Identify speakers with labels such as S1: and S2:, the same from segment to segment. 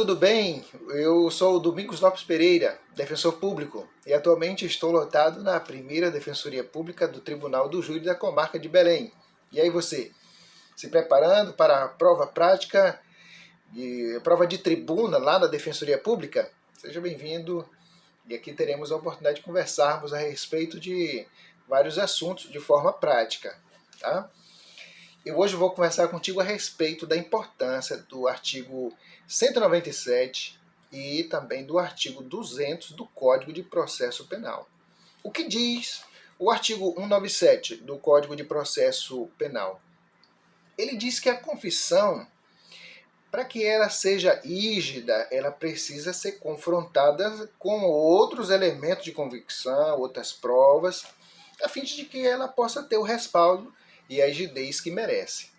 S1: tudo bem? Eu sou o Domingos Lopes Pereira, defensor público, e atualmente estou lotado na primeira Defensoria Pública do Tribunal do Júri da Comarca de Belém. E aí você, se preparando para a prova prática, prova de tribuna lá na Defensoria Pública? Seja bem-vindo, e aqui teremos a oportunidade de conversarmos a respeito de vários assuntos de forma prática, tá? Eu hoje vou conversar contigo a respeito da importância do artigo 197 e também do artigo 200 do Código de Processo Penal. O que diz o artigo 197 do Código de Processo Penal? Ele diz que a confissão, para que ela seja rígida, ela precisa ser confrontada com outros elementos de convicção, outras provas, a fim de que ela possa ter o respaldo e a rigidez que merece.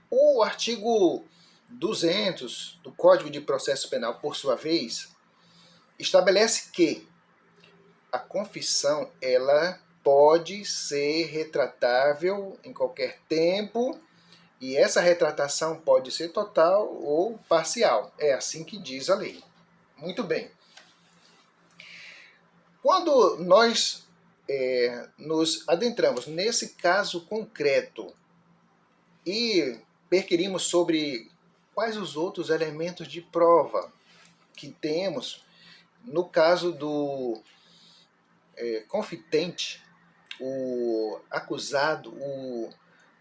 S1: O artigo 200 do Código de Processo Penal, por sua vez, estabelece que a confissão ela pode ser retratável em qualquer tempo e essa retratação pode ser total ou parcial. É assim que diz a lei. Muito bem. Quando nós nos adentramos nesse caso concreto e perquirimos sobre quais os outros elementos de prova que temos no caso do confitente, o acusado, o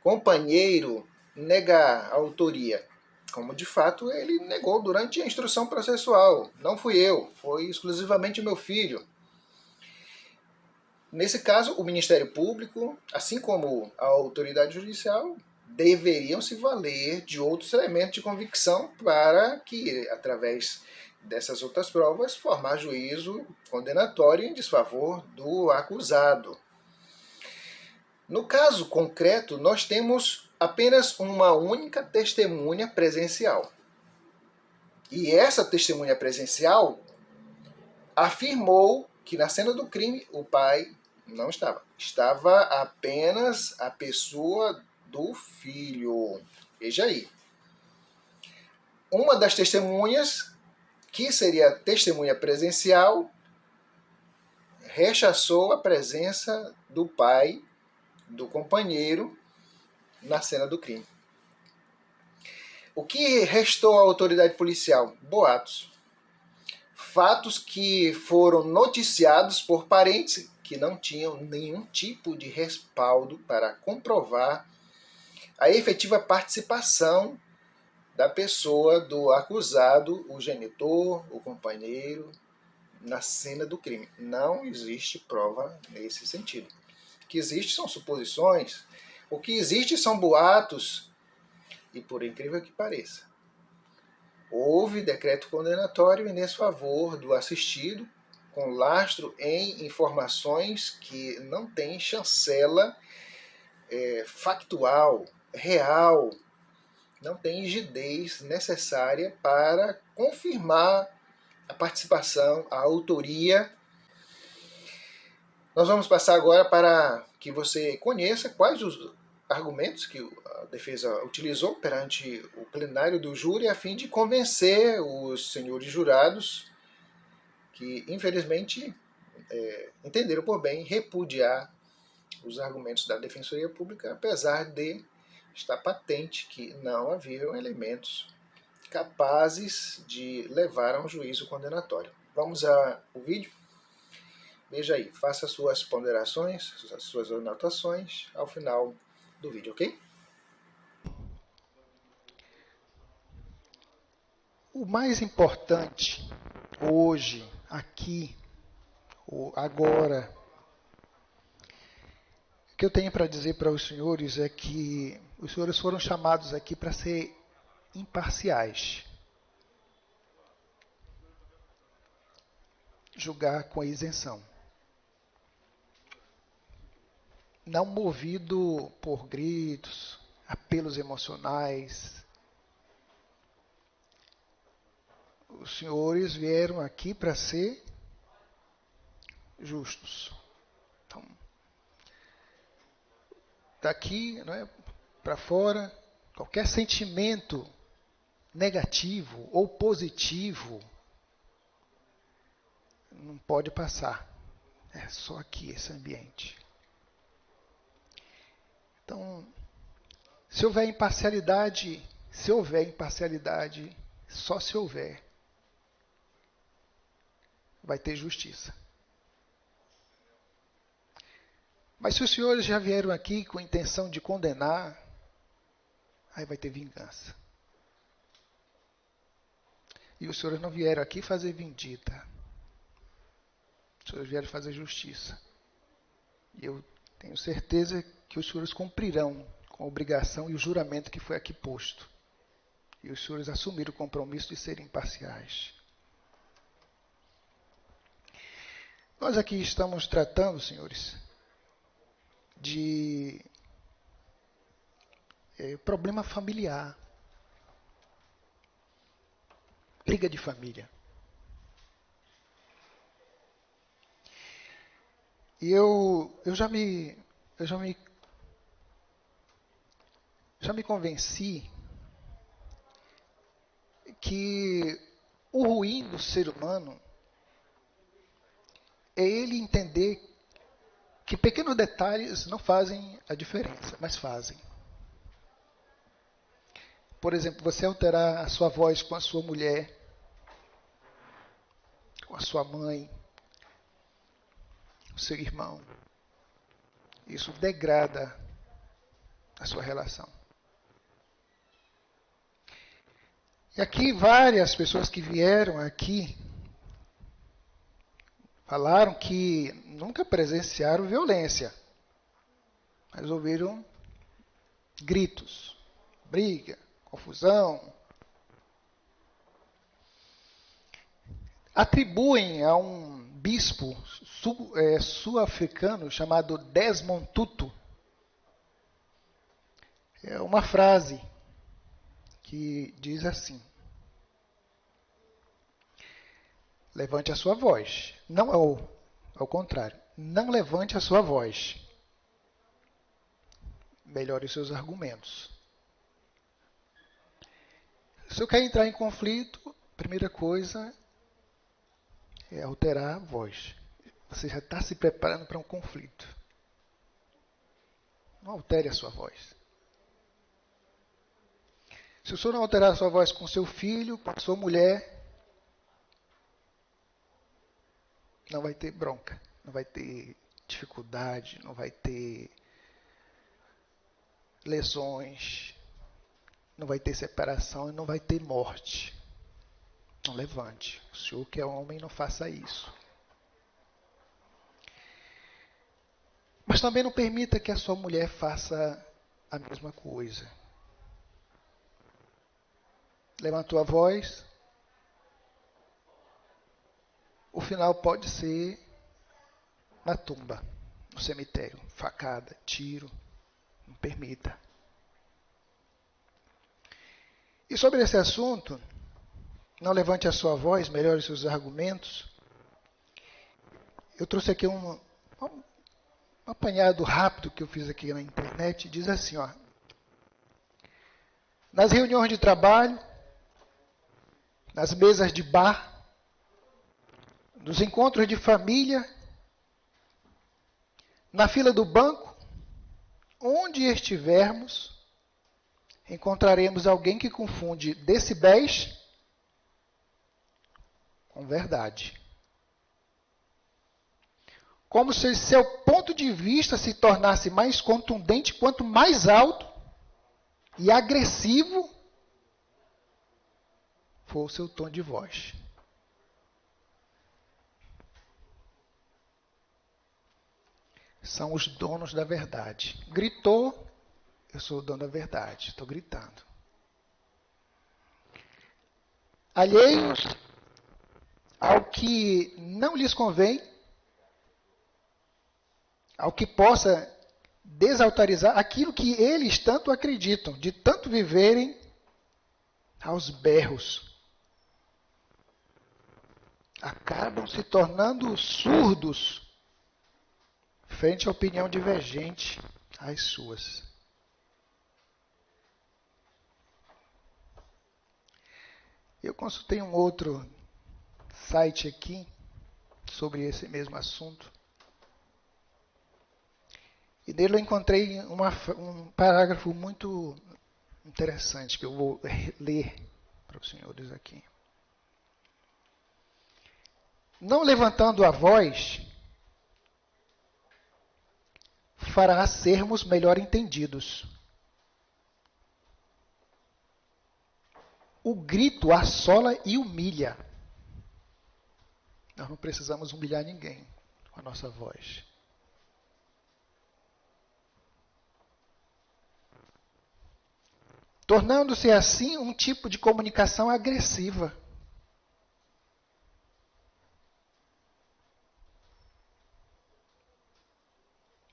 S1: companheiro negar a autoria, como de fato ele negou durante a instrução processual. Não fui eu, foi exclusivamente o meu filho. Nesse caso, o Ministério Público, assim como a autoridade judicial, deveriam se valer de outros elementos de convicção para que, através dessas outras provas, formar juízo condenatório em desfavor do acusado. No caso concreto, nós temos apenas uma única testemunha presencial. E essa testemunha presencial afirmou que na cena do crime o pai não estava. Estava apenas a pessoa do filho. Veja aí. Uma das testemunhas, que seria testemunha presencial, rechaçou a presença do pai, do companheiro, na cena do crime. O que restou à autoridade policial? Boatos. Fatos que foram noticiados por parentes que não tinham nenhum tipo de respaldo para comprovar a efetiva participação da pessoa do acusado, o genitor, o companheiro, na cena do crime. Não existe prova nesse sentido. O que existe são suposições, o que existe são boatos, e por incrível que pareça, houve decreto condenatório em desfavor do assistido, com lastro em informações que não têm chancela factual, real, não tem rigidez necessária para confirmar a participação, a autoria. Nós vamos passar agora para que você conheça quais os argumentos que a defesa utilizou perante o plenário do júri a fim de convencer os senhores jurados que, infelizmente, entenderam por bem repudiar os argumentos da Defensoria Pública, apesar de estar patente que não haviam elementos capazes de levar a um juízo condenatório. Vamos ao vídeo? Veja aí, faça suas ponderações, as suas anotações ao final do vídeo, ok? O mais importante hoje, aqui, agora, o que eu tenho para dizer para os senhores é que os senhores foram chamados aqui para ser imparciais. Julgar com isenção. Não movido por gritos, apelos emocionais. Os senhores vieram aqui para ser justos. Então, daqui, para fora, qualquer sentimento
S2: negativo ou positivo não pode passar. É só aqui esse ambiente. Então, se houver imparcialidade, só se houver, vai ter justiça. Mas se os senhores já vieram aqui com a intenção de condenar, aí vai ter vingança. E os senhores não vieram aqui fazer vindita. Os senhores vieram fazer justiça. E eu tenho certeza que os senhores cumprirão com a obrigação e o juramento que foi aqui posto. E os senhores assumiram o compromisso de serem imparciais. Nós aqui estamos tratando, senhores, de problema familiar. Briga de família. E eu já me convenci que o ruim do ser humano é ele entender que pequenos detalhes não fazem a diferença, mas fazem. Por exemplo, você alterar a sua voz com a sua mulher, com a sua mãe, o seu irmão. Isso degrada a sua relação. E aqui várias pessoas que vieram aqui falaram que nunca presenciaram violência, mas ouviram gritos, briga, confusão. Atribuem a um bispo sul-africano chamado Desmond Tutu uma frase que diz assim: levante a sua voz. Não ao contrário. Não levante a sua voz. Melhore os seus argumentos. Se eu quero entrar em conflito, a primeira coisa é alterar a voz. Você já está se preparando para um conflito. Não altere a sua voz. Se o senhor não alterar a sua voz com seu filho, com a sua mulher, não vai ter bronca, não vai ter dificuldade, não vai ter lesões, não vai ter separação e não vai ter morte. Não levante. O senhor que é homem, não faça isso. Mas também não permita que a sua mulher faça a mesma coisa. Levantou a voz. O final pode ser na tumba, no cemitério, facada, tiro. Não permita. E sobre esse assunto, não levante a sua voz, melhore os seus argumentos. Eu trouxe aqui um apanhado rápido que eu fiz aqui na internet. Diz assim, ó: nas reuniões de trabalho, nas mesas de bar, nos encontros de família, na fila do banco, onde estivermos, encontraremos alguém que confunde decibéis com verdade. Como se seu ponto de vista se tornasse mais contundente quanto mais alto e agressivo for o seu tom de voz. São os donos da verdade. Gritou, eu sou o dono da verdade, estou gritando. Alheios ao que não lhes convém, ao que possa desautorizar aquilo que eles tanto acreditam, de tanto viverem aos berros. Acabam se tornando surdos frente à opinião divergente às suas. consultei um outro site aqui sobre esse mesmo assunto. E nele eu encontrei um parágrafo muito interessante que eu vou ler para os senhores aqui. Não levantando a voz, fará sermos melhor entendidos. O grito assola e humilha. Nós não precisamos humilhar ninguém com a nossa voz. Tornando-se assim um tipo de comunicação agressiva.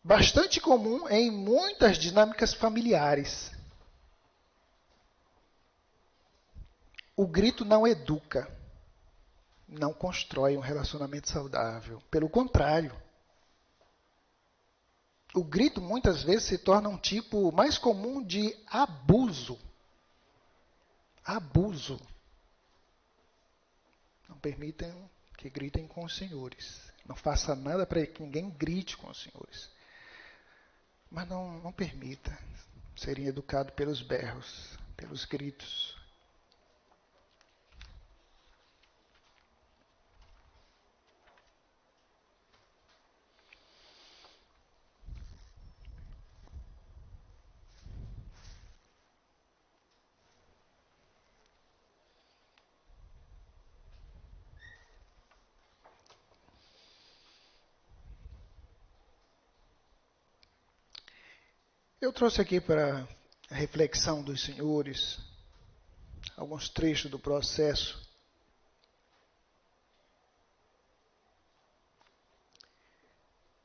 S2: Bastante comum em muitas dinâmicas familiares. O grito não educa, não constrói um relacionamento saudável. Pelo contrário, o grito muitas vezes se torna um tipo mais comum de abuso. Abuso. Não permitam que gritem com os senhores. Não faça nada para que ninguém grite com os senhores. Mas não permita serem educados pelos berros, pelos gritos. Eu trouxe aqui para a reflexão dos senhores alguns trechos do processo.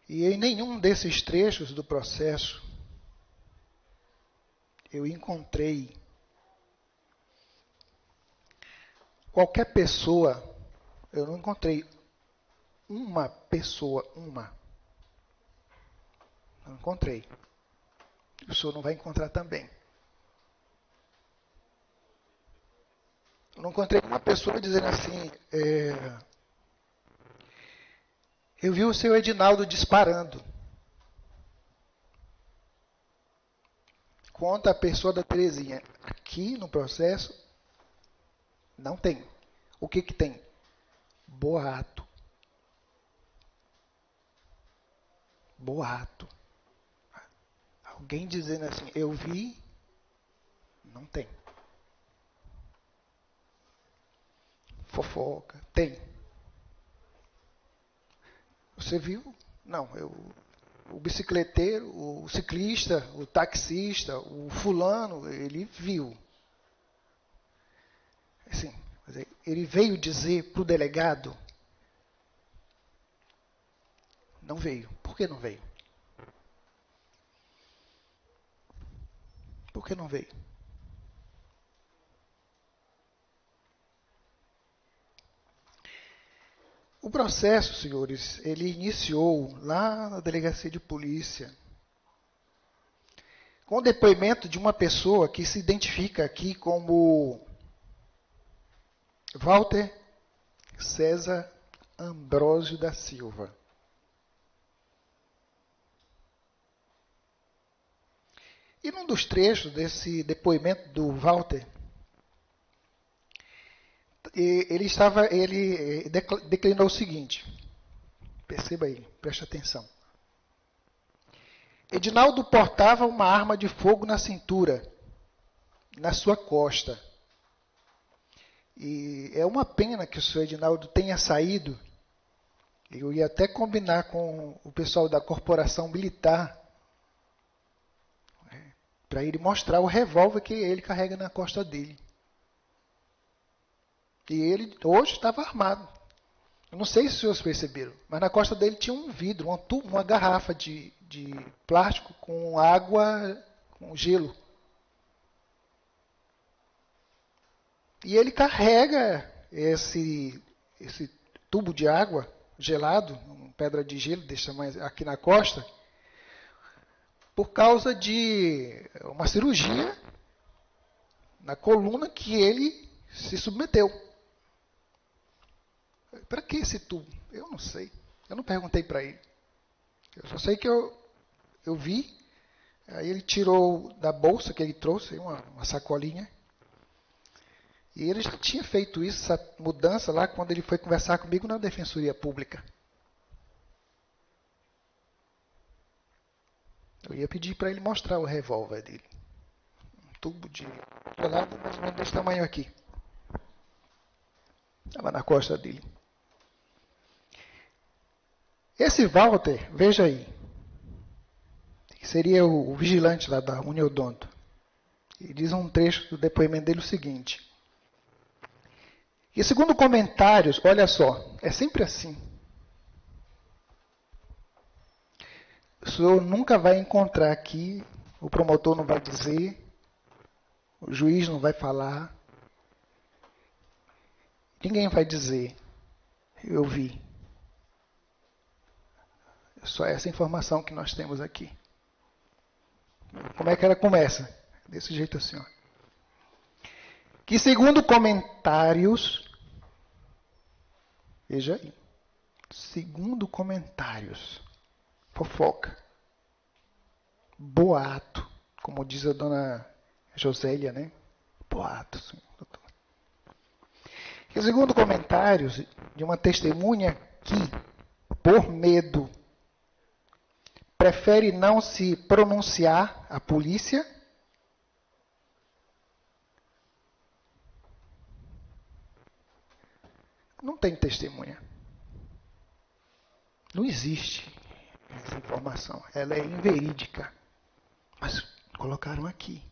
S2: E em nenhum desses trechos do processo eu encontrei qualquer pessoa, eu não encontrei uma pessoa, não encontrei. O senhor não vai encontrar também. Eu não encontrei uma pessoa dizendo assim, eu vi o seu Edinaldo disparando. Conta a pessoa da Terezinha. Aqui no processo, não tem. O que tem? Boato. Boato. Alguém dizendo assim, eu vi, não tem. Fofoca, tem. Você viu? Não, o bicicleteiro, o ciclista, o taxista, o fulano, ele viu. Assim, ele veio dizer para o delegado? Não veio. Por que não veio? Por que não veio? O processo, senhores, ele iniciou lá na delegacia de polícia, com o depoimento de uma pessoa que se identifica aqui como Walter César Ambrósio da Silva. E num dos trechos desse depoimento do Walter, ele declinou o seguinte, perceba aí, preste atenção. Edinaldo portava uma arma de fogo na cintura, na sua costa. E é uma pena que o senhor Edinaldo tenha saído. Eu ia até combinar com o pessoal da corporação militar para ele mostrar o revólver que ele carrega na costa dele. E ele hoje estava armado. Eu não sei se os senhores perceberam, mas na costa dele tinha um vidro, uma garrafa de plástico com água, com gelo. E ele carrega esse tubo de água gelado, uma pedra de gelo, deixa mais aqui na costa, por causa de uma cirurgia na coluna que ele se submeteu. para que esse tubo? Eu não sei. Eu não perguntei para ele. Eu só sei que eu vi. Aí ele tirou da bolsa que ele trouxe, uma sacolinha. E ele já tinha feito isso, essa mudança lá, quando ele foi conversar comigo na Defensoria Pública. Eu ia pedir para ele mostrar o revólver dele. Um tubo de lado, mais ou menos desse tamanho aqui. Estava na costa dele. Esse Walter, veja aí, que seria o vigilante lá da Uniodonto. E diz um trecho do depoimento dele o seguinte. E segundo comentários, olha só, é sempre assim. O senhor nunca vai encontrar aqui, o promotor não vai dizer, o juiz não vai falar, ninguém vai dizer, eu vi. É só essa informação que nós temos aqui. Como é que ela começa? Desse jeito assim, ó. Que segundo comentários, veja aí, segundo comentários, fofoca, boato, como diz a dona Josélia, né? Boato, sim, doutor. Que segundo comentários de uma testemunha que, por medo, prefere não se pronunciar à polícia, não tem testemunha. Não existe essa informação. Ela é inverídica. Mas colocaram aqui.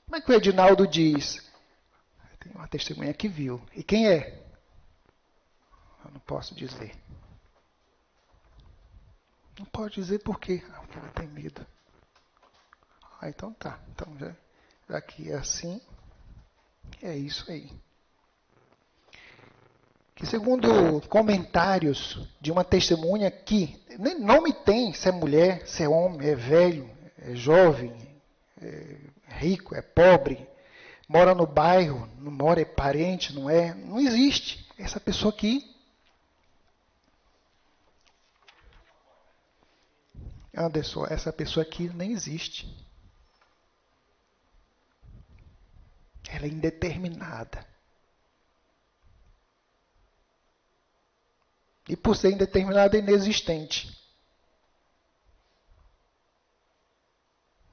S2: Como é que o Edinaldo diz? Tem uma testemunha que viu. E quem é? Eu não posso dizer. Não pode dizer por quê? Porque ela tem medo. Então tá. Então já que é assim, é isso aí. Que segundo comentários de uma testemunha que nem nome tem se é mulher, se é homem, é velho, é jovem, é rico, é pobre, mora no bairro, não mora, é parente, não é? Não existe. Essa pessoa aqui, Anderson, essa pessoa aqui nem existe. Ela é indeterminada. E por ser indeterminada, é inexistente.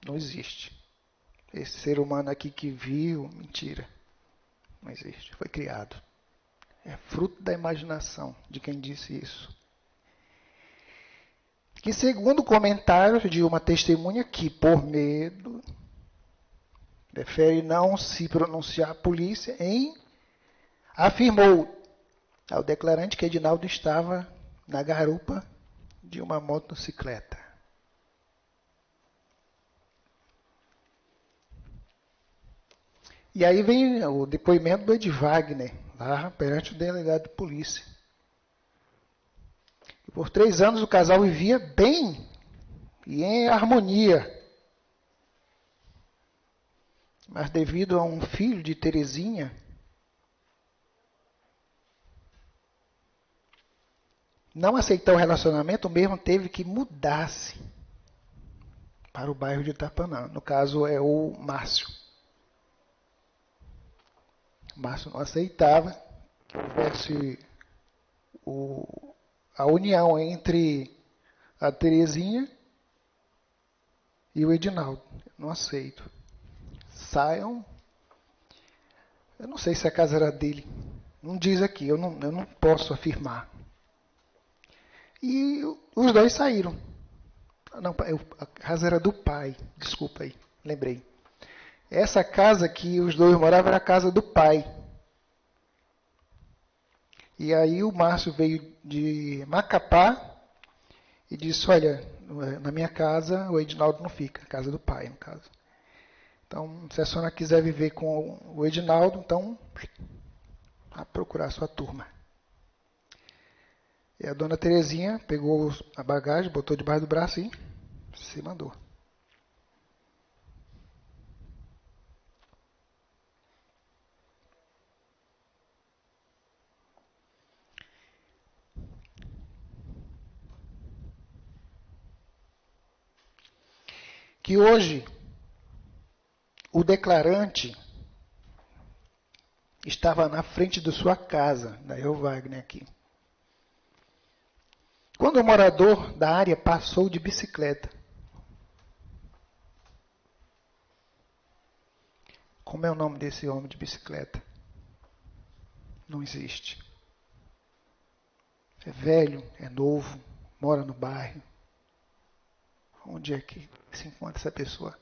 S2: Não existe. Esse ser humano aqui que viu, mentira. Não existe. Foi criado. É fruto da imaginação de quem disse isso. Que segundo comentários de uma testemunha que, por medo, prefere não se pronunciar à polícia, afirmou ao declarante que Edinaldo estava na garupa de uma motocicleta. E aí vem o depoimento do Ed Wagner, lá perante o delegado de polícia. Por 3 anos o casal vivia bem e em harmonia. Mas devido a um filho de Terezinha, não aceitar o relacionamento, mesmo teve que mudar-se para o bairro de Itapanã. No caso é o Márcio. O Márcio não aceitava que houvesse a união entre a Terezinha e o Edinaldo. Eu não aceito. Saiam. Eu não sei se a casa era dele. Não diz aqui, eu não posso afirmar. E os dois saíram. Não, a casa era do pai. Desculpa aí, lembrei. Essa casa que os dois moravam era a casa do pai. E aí o Márcio veio de Macapá e disse, olha, na minha casa o Edinaldo não fica, casa do pai, no caso. Então, se a senhora quiser viver com o Edinaldo, então, a procurar sua turma. E a dona Terezinha pegou a bagagem, botou debaixo do braço e se mandou. que hoje o declarante estava na frente de sua casa, daí o Wagner aqui. Quando o morador da área passou de bicicleta, como é o nome desse homem de bicicleta? Não existe. É velho, é novo, mora no bairro. Onde é que se encontra essa pessoa?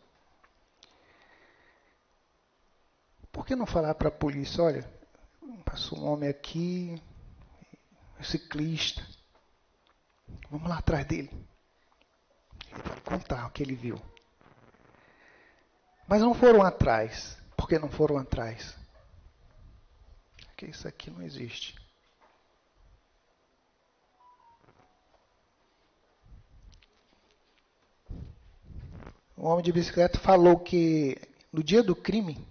S2: Por que não falar para a polícia, olha, passou um homem aqui, ciclista, vamos lá atrás dele. Ele vai contar o que ele viu. Mas não foram atrás. Por que não foram atrás? Porque isso aqui não existe. Um homem de bicicleta falou que no dia do crime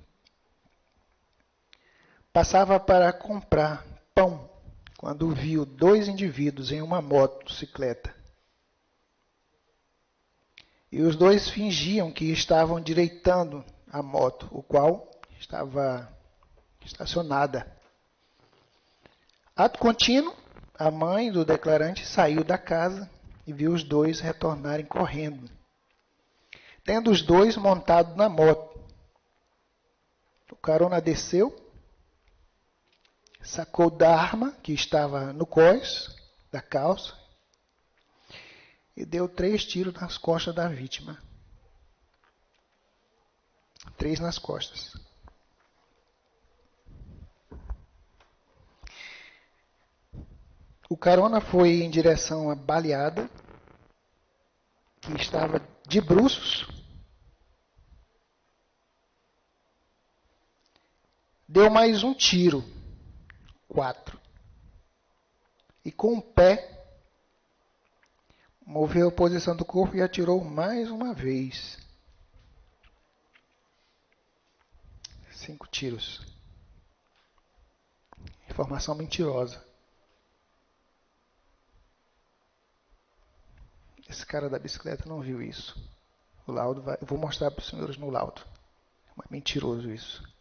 S2: passava para comprar pão quando viu dois indivíduos em uma motocicleta. E os dois fingiam que estavam direitando a moto, o qual estava estacionada. Ato contínuo, a mãe do declarante saiu da casa e viu os dois retornarem correndo, tendo os dois montado na moto. O carona desceu, sacou da arma que estava no cós da calça e deu 3 tiros nas costas da vítima. 3 nas costas. O carona foi em direção à baleada, que estava de bruços. Deu mais um tiro. 4. E com o pé, moveu a posição do corpo e atirou mais uma vez. 5 tiros. Informação mentirosa. Esse cara da bicicleta não viu isso. O laudo eu vou mostrar para os senhores no laudo. É mentiroso isso.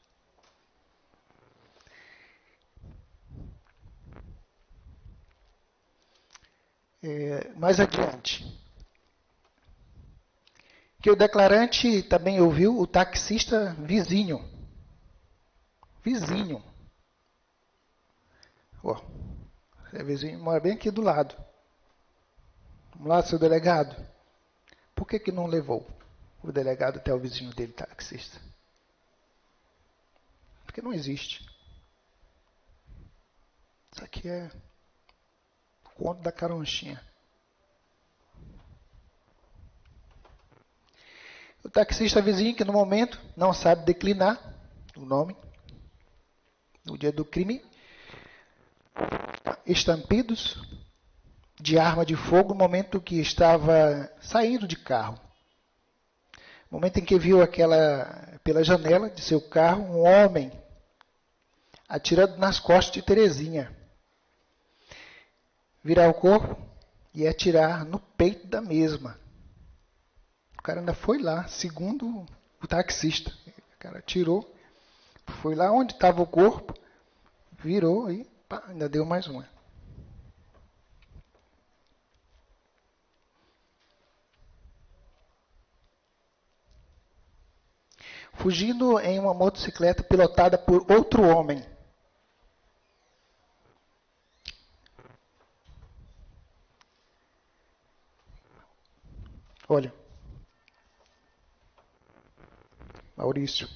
S2: Mais adiante. Que o declarante também ouviu o taxista vizinho. Vizinho. É vizinho, mora bem aqui do lado. Vamos lá, seu delegado. Por que não levou o delegado até o vizinho dele, taxista? Porque não existe. Isso aqui é o conto da caronchinha. O taxista vizinho, que no momento não sabe declinar o nome, no dia do crime, estampidos de arma de fogo no momento que estava saindo de carro. No momento em que viu pela janela de seu carro, um homem atirando nas costas de Terezinha. Virar o corpo e atirar no peito da mesma. O cara ainda foi lá, segundo o taxista. O cara atirou, foi lá onde estava o corpo, virou e pá, ainda deu mais uma. Fugindo em uma motocicleta pilotada por outro homem. Olha. Maurício.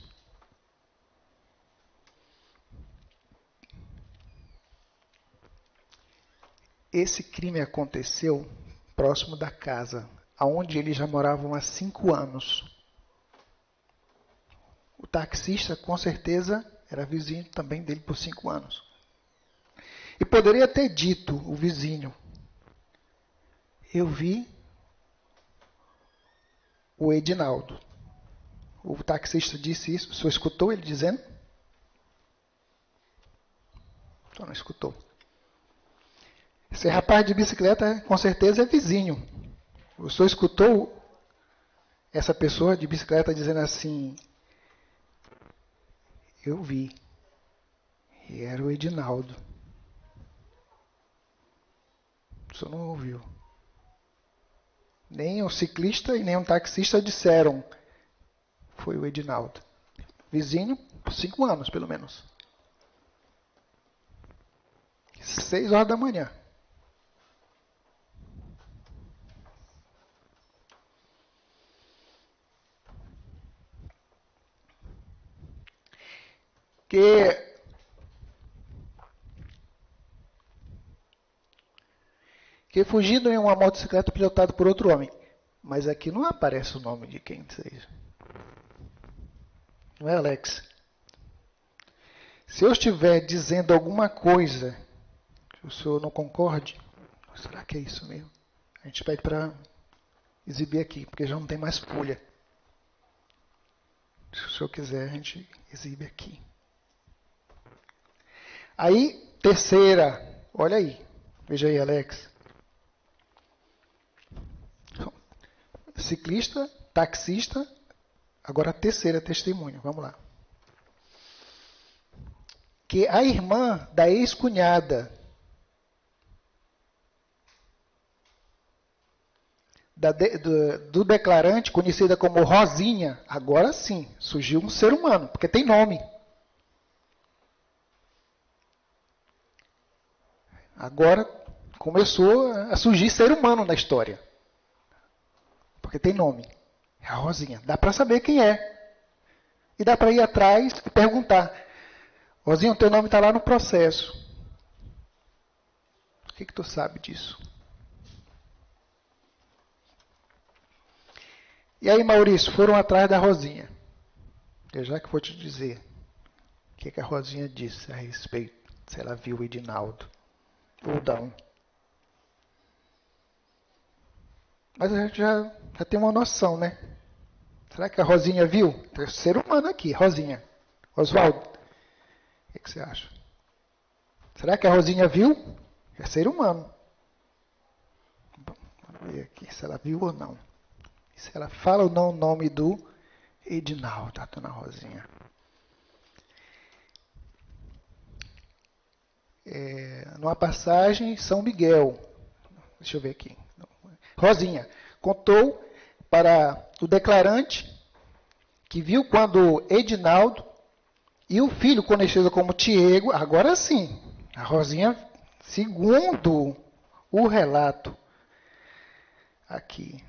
S2: Esse crime aconteceu próximo da casa, onde eles já moravam há 5 anos. O taxista, com certeza, era vizinho também dele por 5 anos. E poderia ter dito, o vizinho, eu vi o Edinaldo. O taxista disse isso. O senhor escutou ele dizendo? Só não escutou. Esse rapaz de bicicleta, com certeza, é vizinho. O senhor escutou essa pessoa de bicicleta dizendo assim, eu vi, e era o Edinaldo. O senhor não ouviu. Nem o ciclista e nem o taxista disseram, foi o Edinaldo. Vizinho, 5 anos pelo menos. 6 horas da manhã. Que fugindo em uma motocicleta pilotada por outro homem. Mas aqui não aparece o nome de quem seja. Não é, Alex? Se eu estiver dizendo alguma coisa que o senhor não concorde, será que é isso mesmo? A gente pede para exibir aqui, porque já não tem mais folha. Se o senhor quiser, a gente exibe aqui. Aí, terceira, olha aí. Veja aí, Alex. Ciclista, taxista, agora a terceira testemunha, vamos lá. Que a irmã da ex-cunhada do declarante, conhecida como Rosinha, agora sim, surgiu um ser humano, porque tem nome. Agora começou a surgir ser humano na história. Porque tem nome. É a Rosinha. Dá para saber quem é. E dá para ir atrás e perguntar. Rosinha, o teu nome está lá no processo. O que tu sabe disso? E aí, Maurício, foram atrás da Rosinha. Eu já que vou te dizer o que a Rosinha disse a respeito, se ela viu o Edinaldo ou não. Mas a gente já tem uma noção, né? Será que a Rosinha viu? Tem um ser humano aqui, Rosinha. Oswaldo, o que você acha? Será que a Rosinha viu? É ser humano. Vamos ver aqui se ela viu ou não. Se ela fala ou não o nome do Edinaldo, a dona Rosinha. Numa passagem, São Miguel. Deixa eu ver aqui. Rosinha contou para o declarante que viu quando Edinaldo e o filho, conhecido como Tiago, agora sim, a Rosinha, segundo o relato aqui.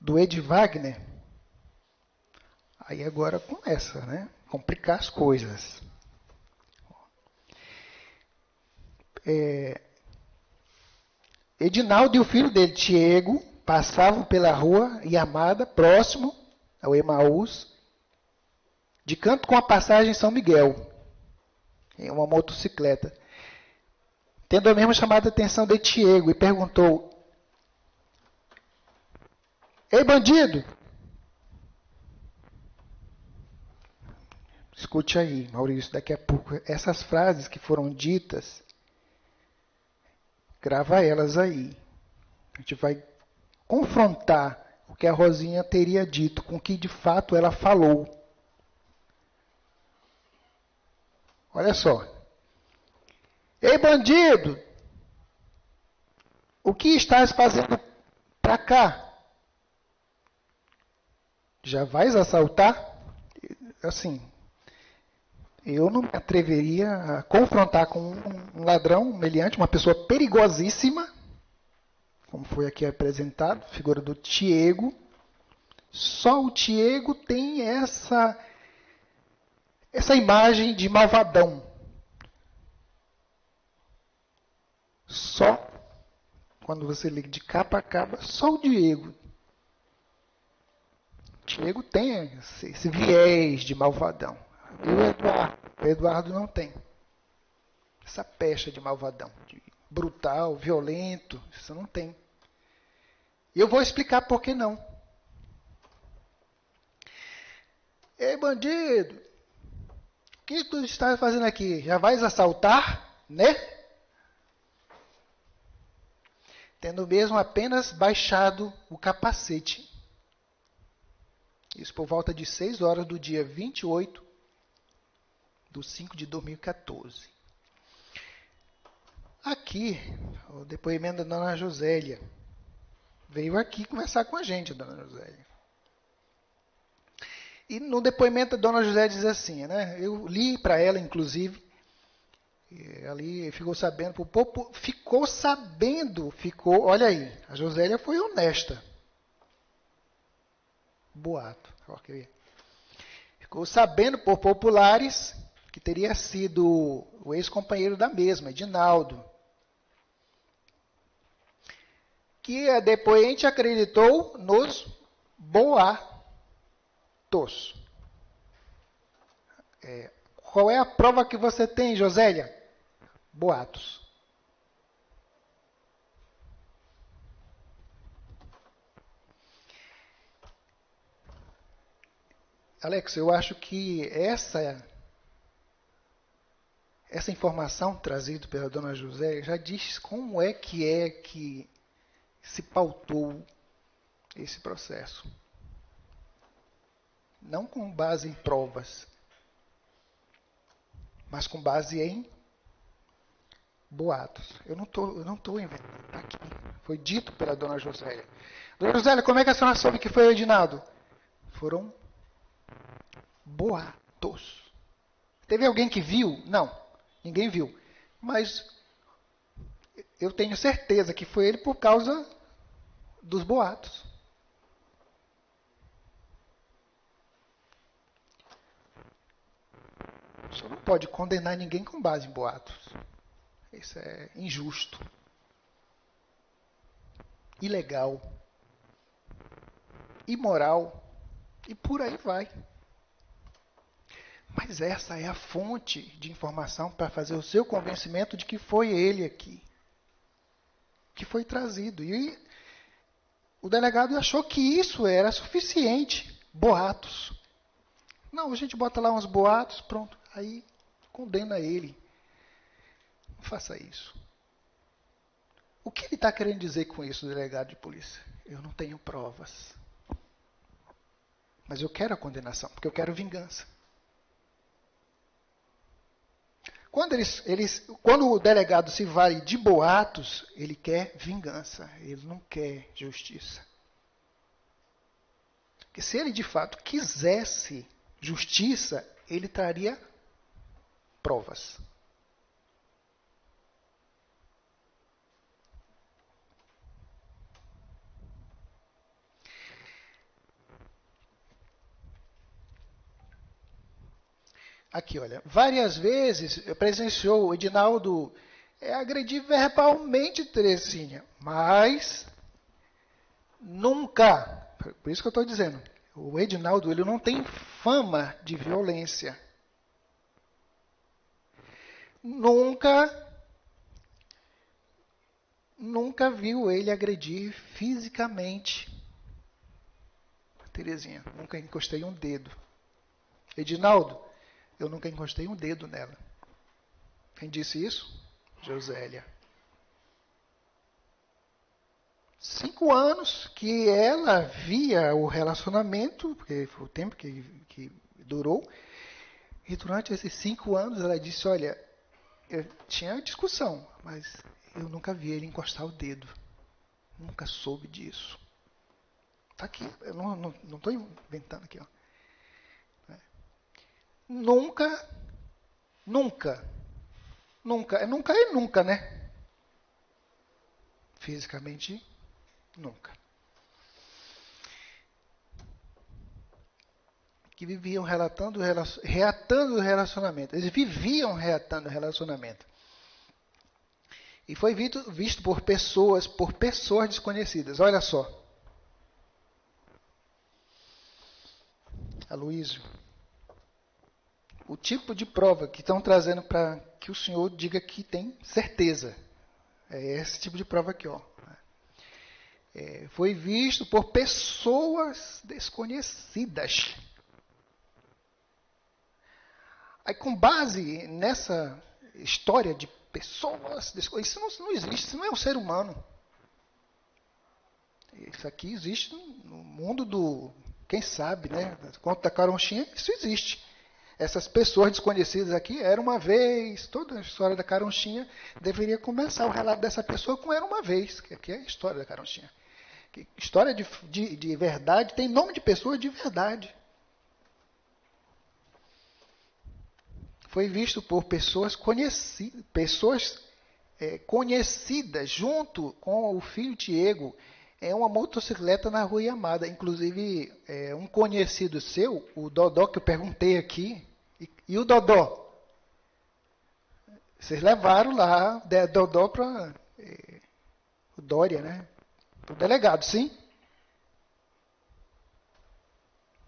S2: Do Ed Wagner, aí agora começa, né? Complicar as coisas. Edinaldo e o filho dele, Tiago, passavam pela rua Yamada, próximo ao Emaús, de canto com a passagem São Miguel, em uma motocicleta. Tendo a mesma chamada a atenção de Tiago e perguntou: Ei, bandido! Escute aí, Maurício, daqui a pouco, essas frases que foram ditas, grava elas aí. A gente vai confrontar o que a Rosinha teria dito com o que de fato ela falou. Olha só. Ei, bandido! O que estás fazendo para cá? Já vais assaltar? Assim, eu não me atreveria a confrontar com um ladrão, um meliante, uma pessoa perigosíssima, como foi aqui apresentado, figura do Tiago. Só o Tiago tem essa imagem de malvadão. Só, quando você liga de capa a capa, só o Diego. O Diego tem esse viés de malvadão. E o Eduardo não tem. Essa pecha de malvadão, de brutal, violento, isso não tem. E eu vou explicar por que não. Ei, bandido, o que tu estás fazendo aqui? Já vais assaltar, né? tendo mesmo apenas baixado o capacete. Isso por volta de 6 horas do dia 28/5/2014. Aqui, o depoimento da dona Josélia. Veio aqui conversar com a gente, a dona Josélia. E no depoimento da dona Josélia diz assim, né? Eu li para ela, inclusive, e ali ficou, olha aí, a Josélia foi honesta. Boato. Ficou sabendo por populares que teria sido o ex-companheiro da mesma, Edinaldo, que a depoente acreditou nos boatos. Qual é a prova que você tem, Josélia? Boatos. Alex, eu acho que essa informação trazida pela dona José já diz como é que se pautou esse processo. Não com base em provas, mas com base em boatos. Eu não estou inventando aqui. Foi dito pela dona Josélia. Dona Josélia, como é que a senhora soube que foi o Edinaldo? Foram boatos. Teve alguém que viu? Não, ninguém viu. Mas eu tenho certeza que foi ele por causa dos boatos. O senhor não pode condenar ninguém com base em boatos. Isso é injusto, ilegal, imoral e por aí vai. Mas essa é a fonte de informação para fazer o seu convencimento de que foi ele aqui, que foi trazido. E o delegado achou que isso era suficiente. Boatos. Não, a gente bota lá uns boatos, pronto. Aí condena ele. Não faça isso. O que ele está querendo dizer com isso, delegado de polícia? Eu não tenho provas. Mas eu quero a condenação, porque eu quero vingança. Quando o delegado se vale de boatos, ele quer vingança, ele não quer justiça. Porque se ele de fato quisesse justiça, ele traria provas. Aqui, olha, várias vezes presenciou o Edinaldo agredir verbalmente Terezinha, mas nunca, por isso que eu estou dizendo, o Edinaldo ele não tem fama de violência. Nunca viu ele agredir fisicamente Terezinha. Nunca encostei um dedo. Edinaldo, eu nunca encostei um dedo nela. Quem disse isso? Josélia. 5 anos que ela via o relacionamento, porque foi o tempo que durou, e durante esses 5 anos ela disse, olha, eu tinha discussão, mas eu nunca vi ele encostar o dedo. Nunca soube disso. Está aqui, eu não estou inventando aqui. Ó. Nunca, é nunca, né? Fisicamente, nunca. Que viviam reatando o relacionamento. Eles viviam reatando o relacionamento. E foi visto por pessoas desconhecidas. Olha só. Aloísio. O tipo de prova que estão trazendo para que o senhor diga que tem certeza. É esse tipo de prova aqui, ó. Foi visto por pessoas desconhecidas. Aí, com base nessa história de pessoas desconhecidas, isso não existe, isso não é um ser humano. Isso aqui existe no mundo do, quem sabe, né? Conto da Caronchinha, isso existe. Essas pessoas desconhecidas aqui, era uma vez, toda a história da Caronchinha deveria começar o relato dessa pessoa com era uma vez, que aqui é a história da Caronchinha. História de verdade tem nome de pessoa de verdade. Foi visto por pessoas conhecidas junto com o filho Diego em uma motocicleta na Rua Yamada. Inclusive, um conhecido seu, o Dodó, que eu perguntei aqui, e o Dodó? Vocês levaram lá Dodó para o Dória, né? Para o delegado, sim?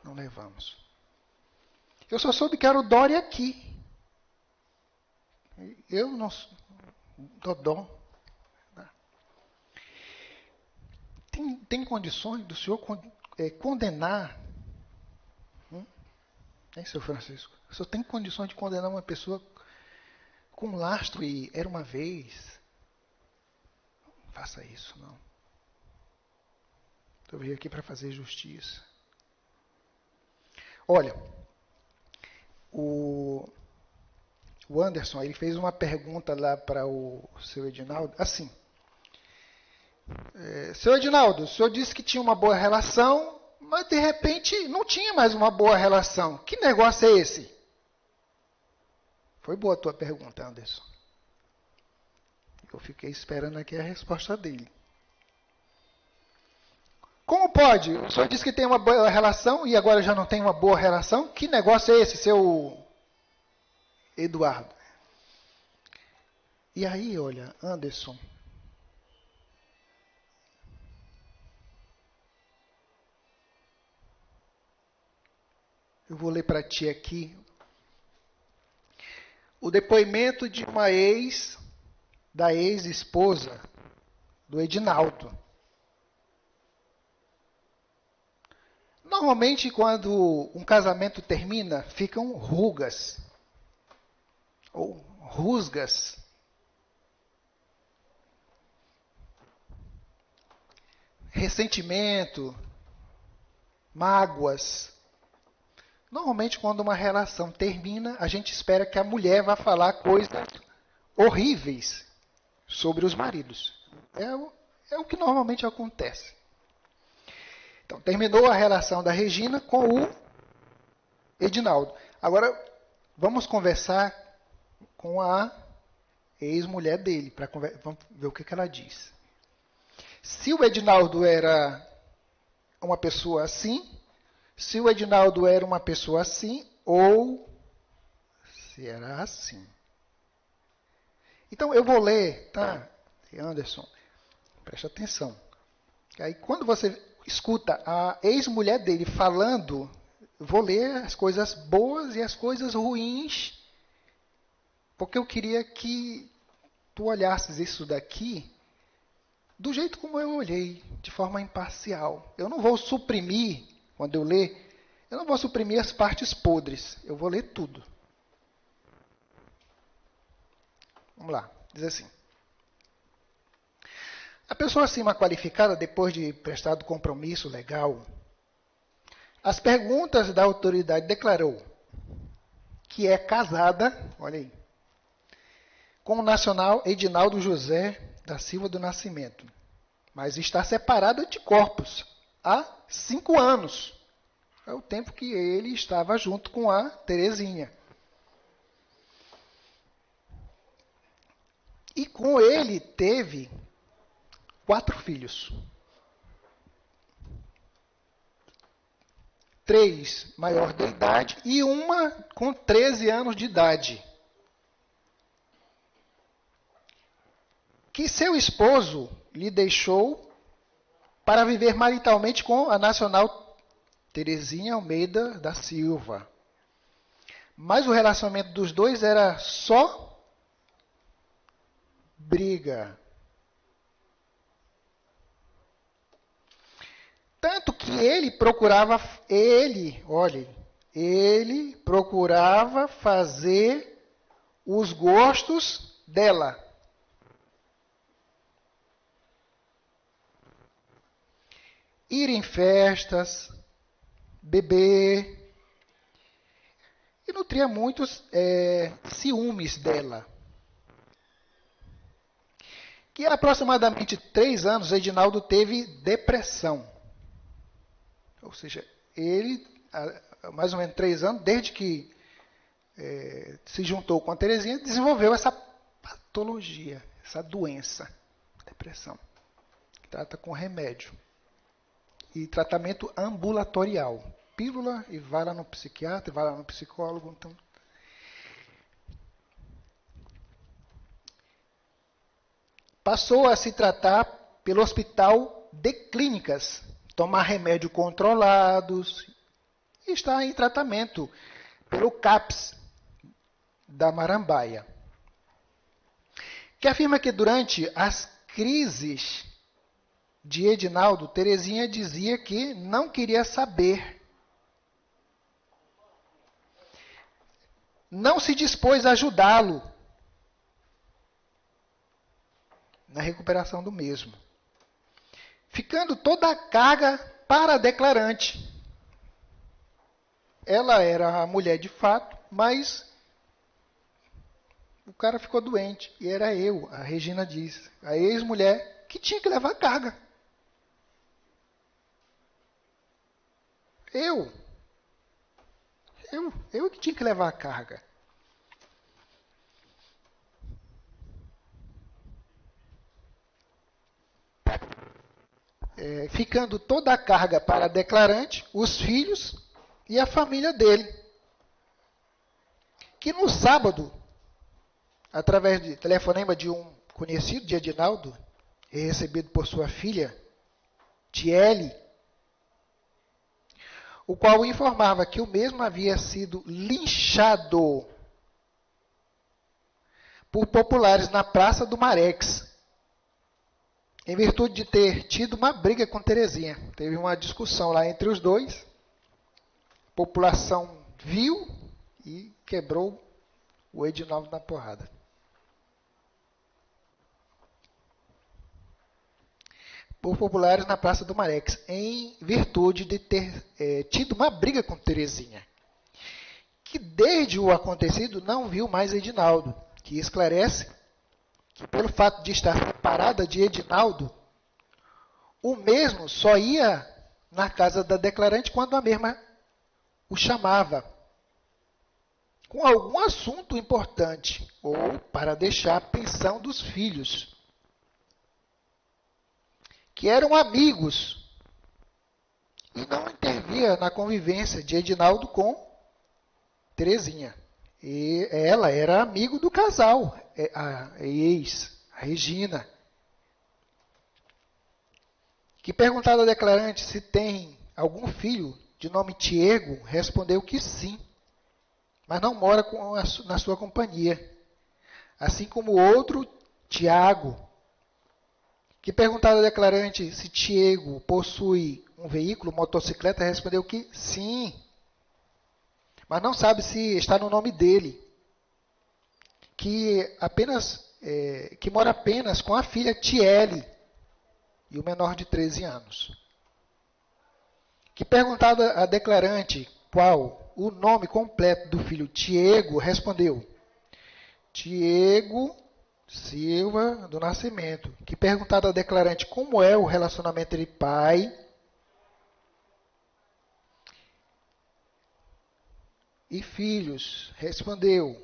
S2: Não levamos. Eu só soube que era o Dória aqui. Eu não... Dodó. Tem condições do senhor condenar? Hein, seu Francisco? O senhor tem condições de condenar uma pessoa com lastro e era uma vez? Não faça isso, não. Eu vim aqui para fazer justiça. Olha, o Anderson, ele fez uma pergunta lá para o seu Edinaldo, assim. Seu Edinaldo, o senhor disse que tinha uma boa relação, mas de repente não tinha mais uma boa relação. Que negócio é esse? Foi boa a tua pergunta, Anderson. Eu fiquei esperando aqui a resposta dele. Como pode? O senhor disse que tem uma boa relação e agora já não tem uma boa relação? Que negócio é esse, seu Eduardo? E aí, olha, Anderson, eu vou ler para ti aqui o depoimento de uma da ex-esposa do Edinaldo. Normalmente, quando um casamento termina, ficam rugas ou rusgas. Ressentimento, mágoas. Normalmente, quando uma relação termina, a gente espera que a mulher vá falar coisas horríveis sobre os maridos. É o que normalmente acontece. Então, terminou a relação da Regina com o Edinaldo. Agora, vamos conversar com a ex-mulher dele, vamos ver o que ela diz. Se o Edinaldo era uma pessoa assim, se o Edinaldo era uma pessoa assim, ou se era assim. Então, eu vou ler, tá, Anderson? Preste atenção. Aí, quando você escuta a ex-mulher dele falando, eu vou ler as coisas boas e as coisas ruins, porque eu queria que tu olhasses isso daqui do jeito como eu olhei, de forma imparcial. Eu não vou suprimir, quando eu ler, eu não vou suprimir as partes podres, eu vou ler tudo. Vamos lá, diz assim. A pessoa acima qualificada, depois de prestado compromisso legal, as perguntas da autoridade declarou que é casada, olha aí, com o nacional Edinaldo José da Silva do Nascimento, mas está separada de corpos há 5 anos. É o tempo que ele estava junto com a Terezinha. E com ele teve 4 filhos. 3 maior de idade e uma com 13 anos de idade. Que seu esposo lhe deixou para viver maritalmente com a nacional Terezinha Almeida da Silva. Mas o relacionamento dos dois era só briga. Tanto que ele procurava fazer os gostos dela. ir em festas, beber, e nutria muitos ciúmes dela. Que há aproximadamente 3 anos, Edinaldo teve depressão. Ou seja, ele, há mais ou menos 3 anos, desde que se juntou com a Terezinha, desenvolveu essa patologia, essa doença, depressão. Trata com remédio e tratamento ambulatorial. Pílula e vai lá no psiquiatra, vai lá no psicólogo. Então, passou a se tratar pelo hospital de clínicas, tomar remédio controlados e está em tratamento pelo CAPS da Marambaia, que afirma que durante as crises de Edinaldo, Terezinha dizia que não queria saber. Não se dispôs a ajudá-lo na recuperação do mesmo, ficando toda a carga para a declarante. Ela era a mulher de fato, mas o cara ficou doente. E era eu, a Regina diz, a ex-mulher, que tinha que levar a carga. Eu que tinha que levar a carga. Ficando toda a carga para a declarante, os filhos e a família dele. Que no sábado, através de telefonema de um conhecido de Edinaldo, recebido por sua filha, Tiele, o qual informava que o mesmo havia sido linchado por populares na Praça do Marex, em virtude de ter tido uma briga com Terezinha. Teve uma discussão lá entre os dois, a população viu e quebrou o Edinaldo na porrada. Por populares na Praça do Marex, em virtude de ter tido uma briga com Terezinha, que desde o acontecido não viu mais Edinaldo, que esclarece que pelo fato de estar separada de Edinaldo, o mesmo só ia na casa da declarante quando a mesma o chamava, com algum assunto importante, ou para deixar a pensão dos filhos, que eram amigos, e não intervia na convivência de Edinaldo com Terezinha. E ela era amigo do casal, a ex, a Regina. Que perguntado à declarante se tem algum filho de nome Tiago, respondeu que sim, mas não mora na sua companhia. Assim como o outro, Tiago, que perguntado à declarante se Tiago possui um veículo, motocicleta, respondeu que sim, mas não sabe se está no nome dele, que mora apenas com a filha Tiele e o menor de 13 anos. Que perguntado à declarante qual o nome completo do filho Tiago, respondeu Tiago Silva do Nascimento. Que perguntado à declarante como é o relacionamento entre pai e filhos, respondeu.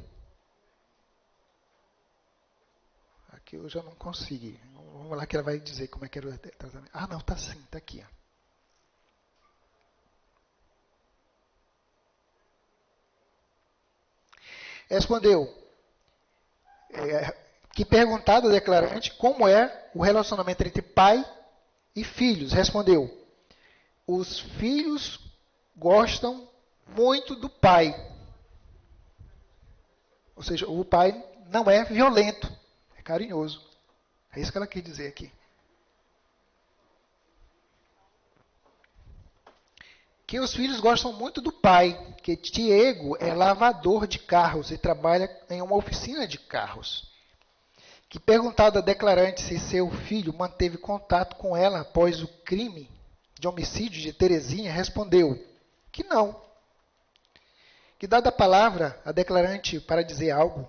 S2: Aqui eu já não consegui. Vamos lá que ela vai dizer como é que era o tratamento. Ah, não, está sim, está aqui. Respondeu. Que perguntado ao declarante como é o relacionamento entre pai e filhos, respondeu: os filhos gostam muito do pai. Ou seja, o pai não é violento, é carinhoso. É isso que ela quer dizer aqui. Que os filhos gostam muito do pai, que Tiago é lavador de carros e trabalha em uma oficina de carros. Que perguntado a declarante se seu filho manteve contato com ela após o crime de homicídio de Terezinha respondeu que não. Que, dada a palavra a declarante para dizer algo,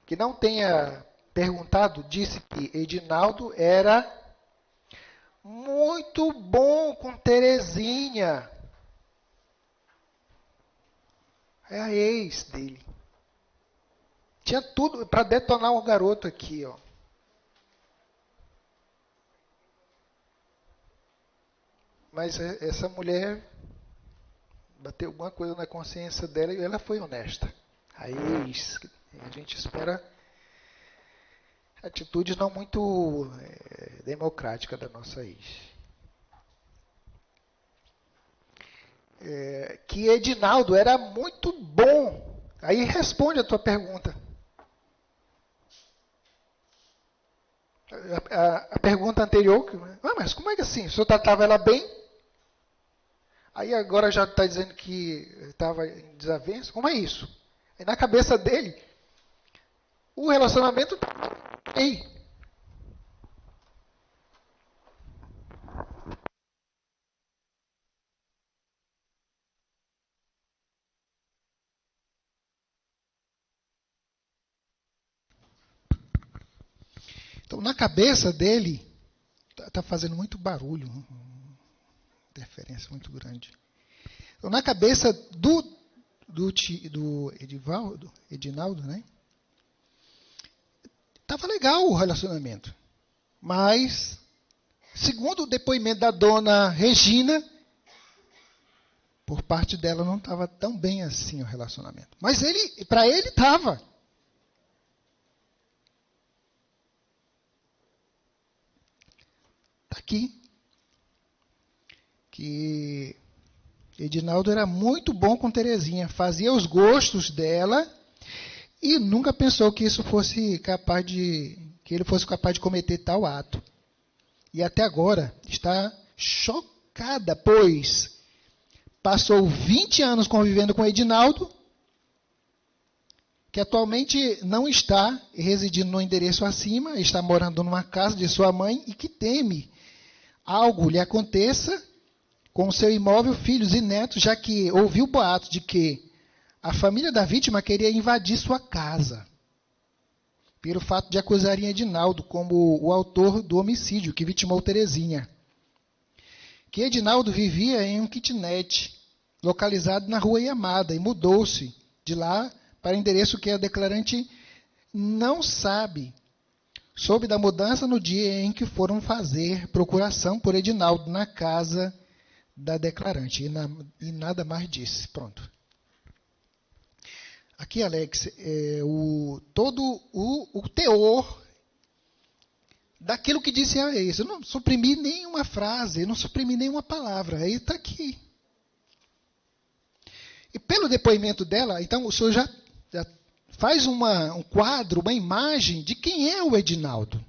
S2: que não tenha perguntado, disse que Edinaldo era muito bom com Terezinha. É a ex dele. Tinha tudo para detonar o garoto aqui, ó. Mas essa mulher bateu alguma coisa na consciência dela e ela foi honesta. A ex, a gente espera atitude não muito democrática da nossa ex. Que Edinaldo era muito bom. Aí responde a tua pergunta. A pergunta anterior, mas como é que assim? O senhor tratava ela bem? Aí agora já está dizendo que estava em desavença? Como é isso? E na cabeça dele, o relacionamento... Ei! Então, na cabeça dele, está fazendo muito barulho, interferência muito grande. Então, na cabeça do Edinaldo, né? Estava legal o relacionamento. Mas, segundo o depoimento da dona Regina, por parte dela não estava tão bem assim o relacionamento. Mas para ele estava. Está aqui. Que Edinaldo era muito bom com Terezinha, fazia os gostos dela e nunca pensou que isso fosse que ele fosse capaz de cometer tal ato. E até agora está chocada, pois passou 20 anos convivendo com Edinaldo, que atualmente não está residindo no endereço acima, está morando numa casa de sua mãe e que teme algo lhe aconteça com seu imóvel, filhos e netos, já que ouviu boatos de que a família da vítima queria invadir sua casa, pelo fato de acusarem Edinaldo como o autor do homicídio que vitimou Terezinha. Que Edinaldo vivia em um kitnet, localizado na rua Iamada, e mudou-se de lá para endereço que a declarante não sabe. Soube da mudança no dia em que foram fazer procuração por Edinaldo na casa da declarante. E nada mais disse. Pronto. Aqui, Alex, todo o teor daquilo que disse a ex. Eu não suprimi nenhuma frase, eu não suprimi nenhuma palavra. Aí está aqui. E pelo depoimento dela, então o senhor já faz um quadro, uma imagem de quem é o Edinaldo.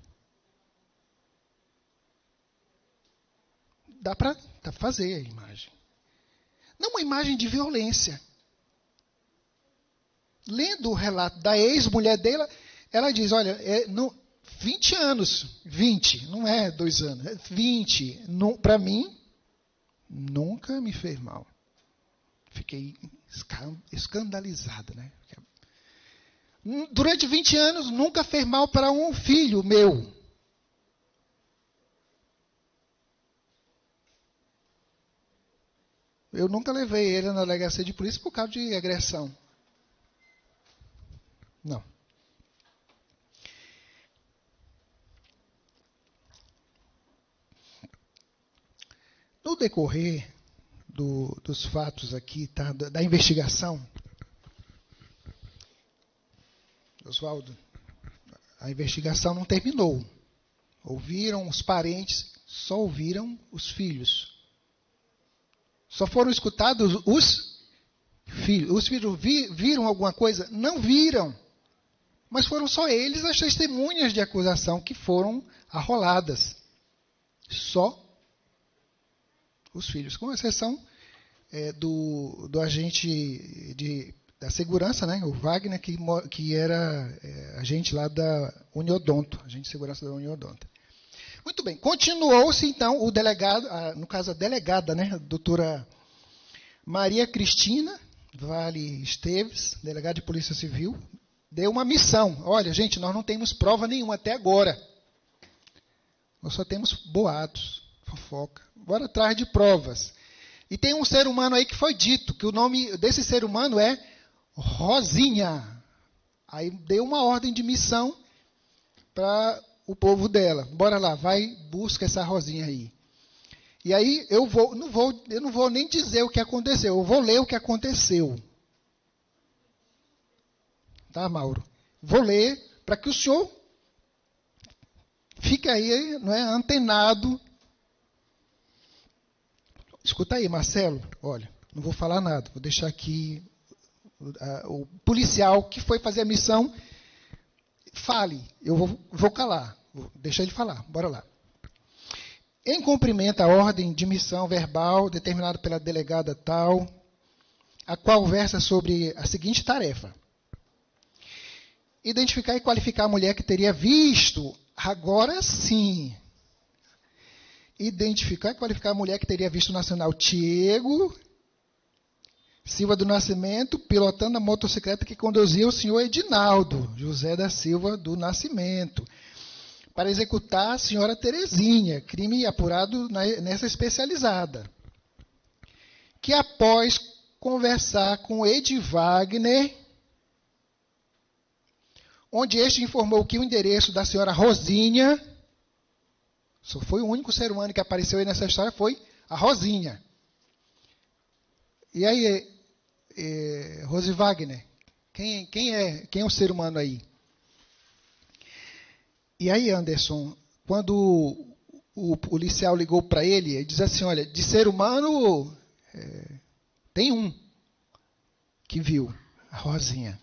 S2: Dá para fazer a imagem. Não uma imagem de violência. Lendo o relato da ex-mulher dela, ela diz, olha, 20 anos, 20, não é 2 anos, é 20, para mim, nunca me fez mal. Fiquei escandalizada, né? Durante 20 anos, nunca fez mal para um filho meu. Eu nunca levei ele na delegacia de polícia por causa de agressão. Não. No decorrer dos fatos aqui, tá, da investigação, Oswaldo, a investigação não terminou. Ouviram os parentes, só ouviram os filhos. Só foram escutados os filhos. Os filhos viram alguma coisa? Não viram. Mas foram só eles as testemunhas de acusação que foram arroladas. Só os filhos. Com exceção do agente da segurança, né, o Wagner, que era agente lá da Uniodonto, agente de segurança da Uniodonto. Muito bem. Continuou-se, então, o delegado, no caso, a delegada, né, a doutora Maria Cristina Vale Esteves, delegada de Polícia Civil, deu uma missão. Olha, gente, nós não temos prova nenhuma até agora. Nós só temos boatos, fofoca. Bora atrás de provas. E tem um ser humano aí que foi dito, que o nome desse ser humano é Rosinha. Aí deu uma ordem de missão para o povo dela. Bora lá, vai, busca essa Rosinha aí. E aí eu não vou nem dizer o que aconteceu, eu vou ler o que aconteceu. Tá, Mauro? Vou ler para que o senhor fique aí, não é, antenado. Escuta aí, Marcelo. Olha, não vou falar nada, vou deixar aqui o policial que foi fazer a missão fale. Eu vou calar, vou deixar ele falar. Bora lá. Em cumprimento à ordem de missão verbal determinada pela delegada tal, a qual versa sobre a seguinte tarefa: identificar e qualificar a mulher que teria visto, agora sim, identificar e qualificar a mulher que teria visto o nacional Tiago Silva do Nascimento pilotando a motocicleta que conduzia o senhor Edinaldo José da Silva do Nascimento para executar a senhora Terezinha, crime apurado nessa especializada, que após conversar com Ed Wagner, onde este informou que o endereço da senhora Rosinha, só foi o único ser humano que apareceu aí nessa história, foi a Rosinha. E aí, Rose Wagner, quem é o ser humano aí? E aí, Anderson, quando o policial ligou para ele, ele diz assim, olha, de ser humano, tem um que viu, a Rosinha.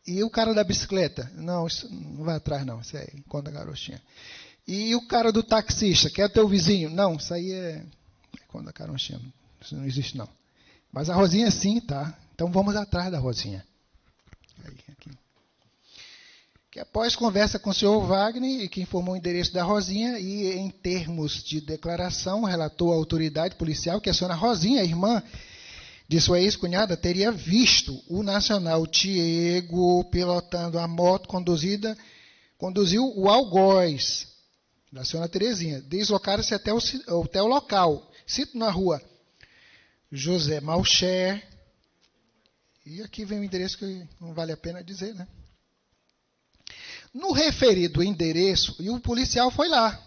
S2: E o cara da bicicleta? Não, isso não vai atrás não, isso é conta garotinha. E o cara do taxista, que é teu vizinho? Não, isso aí é conta garotinha, isso não existe não. Mas a Rosinha sim, tá? Então vamos atrás da Rosinha. Aí, aqui. Que após conversa com o senhor Wagner, e que informou o endereço da Rosinha, e em termos de declaração, relatou à autoridade policial que a senhora Rosinha, irmã de sua ex-cunhada, teria visto o nacional Tiago pilotando a moto conduziu o algoz da senhora Terezinha. Deslocaram-se até o local. Cito na rua José Malcher. E aqui vem o endereço que não vale a pena dizer, né? No referido endereço, e o policial foi lá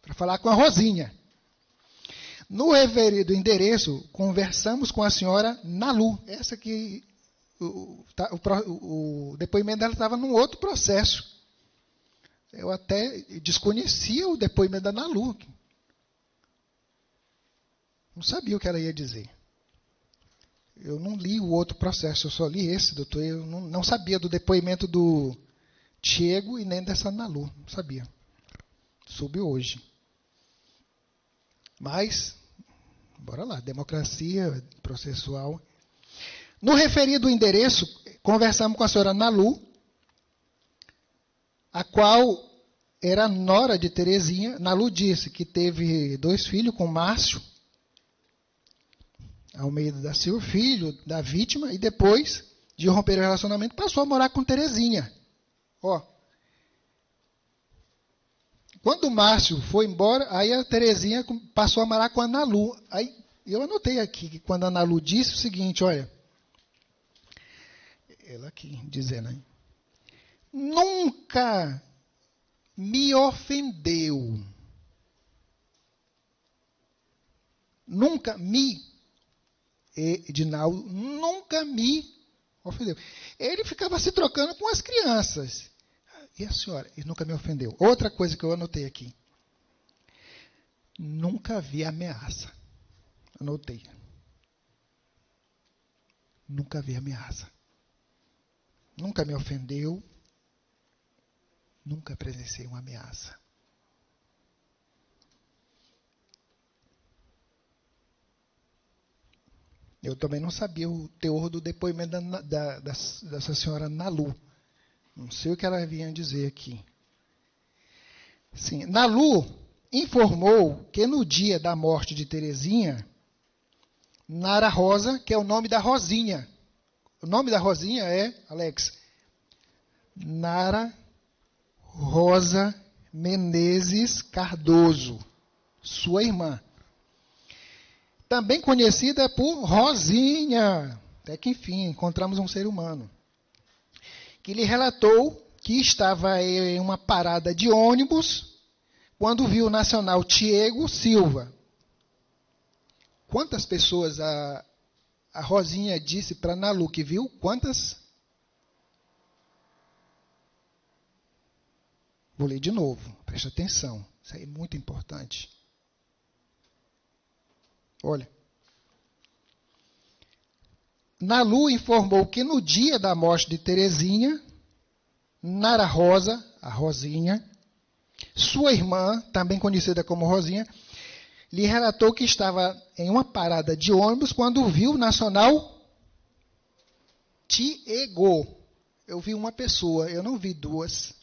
S2: para falar com a Rosinha. No referido endereço, conversamos com a senhora Nalu. Essa que o depoimento dela estava num outro processo. Eu até desconhecia o depoimento da Nalu. Não sabia o que ela ia dizer. Eu não li o outro processo, eu só li esse, doutor. Eu não sabia do depoimento do Tiago e nem dessa Nalu. Não sabia. Soube hoje. Mas, bora lá, democracia processual. No referido endereço, conversamos com a senhora Nalu, a qual era nora de Terezinha. Nalu disse que teve 2 filhos com Márcio Almeida da Silva, filho da vítima, e depois de romper o relacionamento, passou a morar com Terezinha. Ó. Quando o Márcio foi embora, aí a Terezinha passou a morar com a Nalu. Aí eu anotei aqui que quando a Nalu disse o seguinte, olha, ela aqui dizendo, hein, nunca me ofendeu. Nunca me, Edinaldo, nunca me ofendeu. Ele ficava se trocando com as crianças. E a senhora? Ele nunca me ofendeu. Outra coisa que eu anotei aqui. Nunca vi ameaça. Anotei. Nunca vi ameaça. Nunca me ofendeu. Nunca presenciei uma ameaça. Eu também não sabia o teor do depoimento dessa senhora Nalu. Não sei o que ela vinha dizer aqui. Sim, Nalu informou que no dia da morte de Terezinha, Nara Rosa, que é o nome da Rosinha. O nome da Rosinha é, Alex, Nara Rosa Menezes Cardoso, sua irmã. Também conhecida por Rosinha. Até que, enfim, encontramos um ser humano. Que lhe relatou que estava em uma parada de ônibus quando viu o nacional Tiago Silva. Quantas pessoas a Rosinha disse para Nalu que viu? Quantas? Vou ler de novo, preste atenção. Isso aí é muito importante. Olha. Nalu informou que no dia da morte de Terezinha, Nara Rosa, a Rosinha, sua irmã, também conhecida como Rosinha, lhe relatou que estava em uma parada de ônibus quando viu o nacional Tiago. Eu vi uma pessoa, eu não vi duas.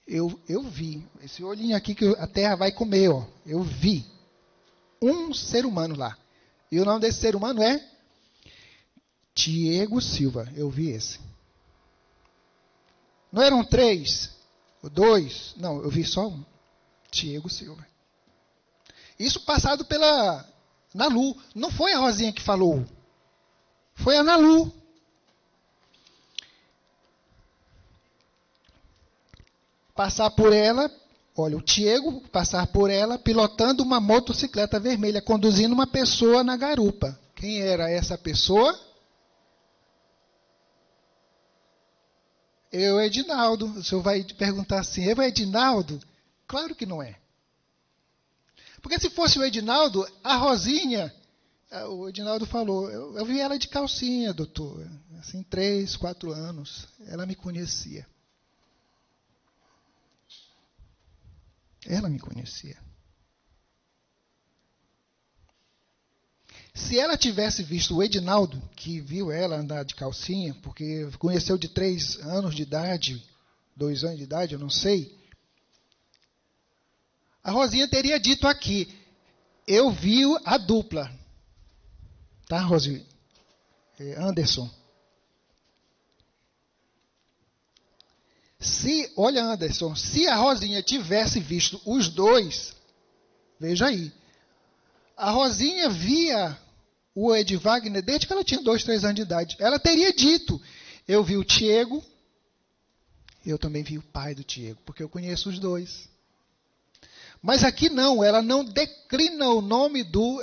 S2: Eu vi. Esse olhinho aqui que a terra vai comer, ó. Eu vi um ser humano lá. E o nome desse ser humano é Tiago Silva. Eu vi esse. Não eram 3? 2? Não, eu vi só um. Tiago Silva. Isso passado pela Nalu. Não foi a Rosinha que falou. Foi a Nalu. Passar por ela, olha, o Tiago passar por ela pilotando uma motocicleta vermelha, conduzindo uma pessoa na garupa. Quem era essa pessoa? Eu, Edinaldo. O senhor vai perguntar assim, eu, Edinaldo? Claro que não é. Porque se fosse o Edinaldo, a Rosinha, o Edinaldo falou, eu vi ela de calcinha, doutor, assim, 3, 4 anos, ela me conhecia. Ela me conhecia. Se ela tivesse visto o Edinaldo, que viu ela andar de calcinha, porque conheceu de 3 anos de idade, 2 anos de idade, eu não sei, a Rosinha teria dito aqui, eu vi a dupla. Tá, Rosinha? Anderson. Olha, Anderson, se a Rosinha tivesse visto os dois, veja aí, a Rosinha via o Ed Wagner desde que ela tinha 2, 3 anos de idade. Ela teria dito, eu vi o Tiago, eu também vi o pai do Tiago, porque eu conheço os dois. Mas aqui não, ela não declina o nome do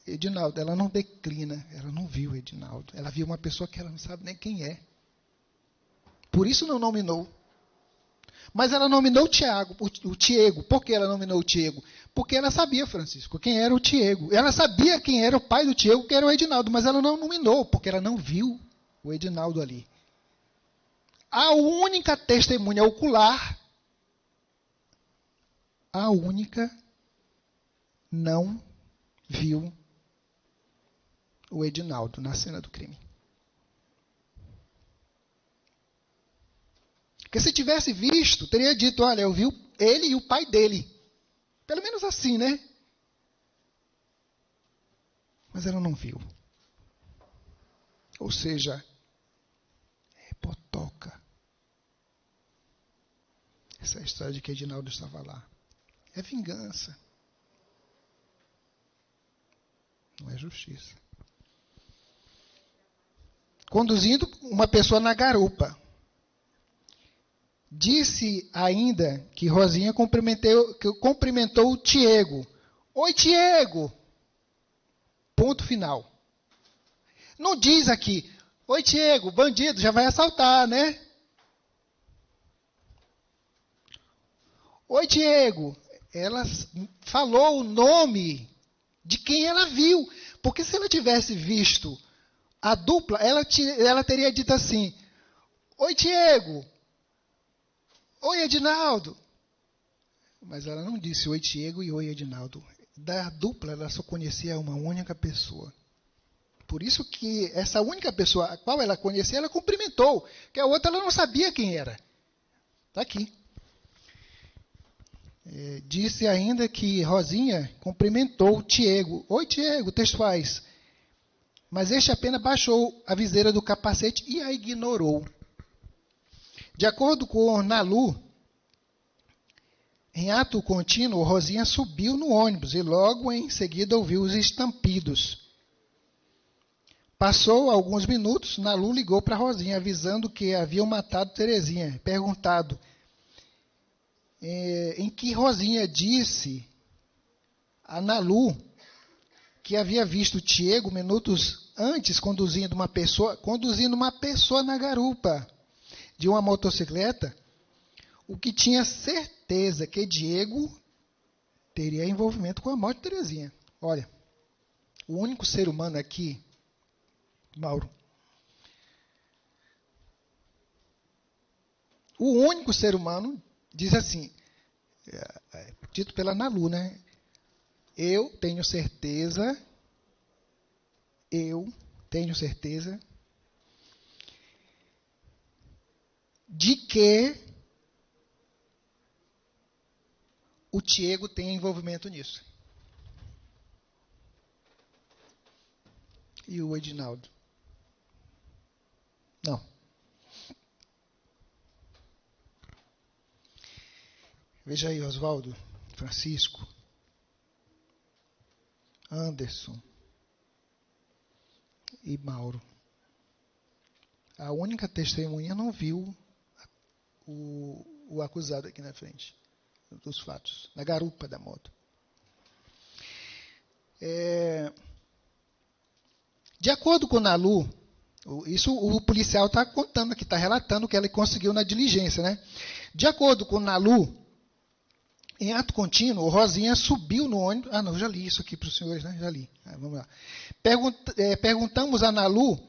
S2: Edinaldo, ela não declina, ela não viu o Edinaldo. Ela viu uma pessoa que ela não sabe nem quem é. Por isso não nominou. Mas ela nominou o Tiago. Por que ela nominou o Tiago? Porque ela sabia, Francisco, quem era o Tiago. Ela sabia quem era o pai do Tiago, que era o Edinaldo, mas ela não nominou, porque ela não viu o Edinaldo ali. A única testemunha ocular, a única não viu o Edinaldo na cena do crime. Porque se tivesse visto, teria dito, olha, eu vi ele e o pai dele. Pelo menos assim, né? Mas ela não viu. Ou seja, é potoca. Essa é a história de que Edinaldo estava lá. É vingança. Não é justiça. Conduzindo uma pessoa na garupa. Disse ainda que Rosinha cumprimentou o Tiago. Oi, Tiago! Ponto final. Não diz aqui, oi, Tiago, bandido, já vai assaltar, né? Oi, Tiago. Ela falou o nome de quem ela viu. Porque se ela tivesse visto a dupla, ela teria dito assim, oi, Tiago. Oi, Edinaldo. Mas ela não disse oi, Tiago e oi, Edinaldo. Da dupla, ela só conhecia uma única pessoa. Por isso que essa única pessoa a qual ela conhecia, ela cumprimentou. Que a outra ela não sabia quem era. Está aqui. Disse ainda que Rosinha cumprimentou Tiago. Oi, Tiago, textuais. Mas este apenas baixou a viseira do capacete e a ignorou. De acordo com Nalu, em ato contínuo, Rosinha subiu no ônibus e logo em seguida ouviu os estampidos. Passou alguns minutos, Nalu ligou para Rosinha, avisando que haviam matado Terezinha. Perguntado em que Rosinha disse a Nalu que havia visto Tiago minutos antes conduzindo uma pessoa na garupa de uma motocicleta, o que tinha certeza que Diego teria envolvimento com a morte de Terezinha. Olha, o único ser humano aqui, Mauro, o único ser humano diz assim, dito pela Nalu, né? Eu tenho certeza de que o Tiago tem envolvimento nisso. E o Edinaldo? Não. Veja aí, Oswaldo, Francisco, Anderson e Mauro. A única testemunha não viu o acusado aqui na frente dos fatos, na garupa da moto. De acordo com o Nalu, isso o policial está contando aqui, está relatando o que ele conseguiu na diligência, né? De acordo com o Nalu, em ato contínuo, Rosinha subiu no ônibus. Ah, não, já li isso aqui para os senhores, né? Já li. Vamos lá. Perguntamos a Nalu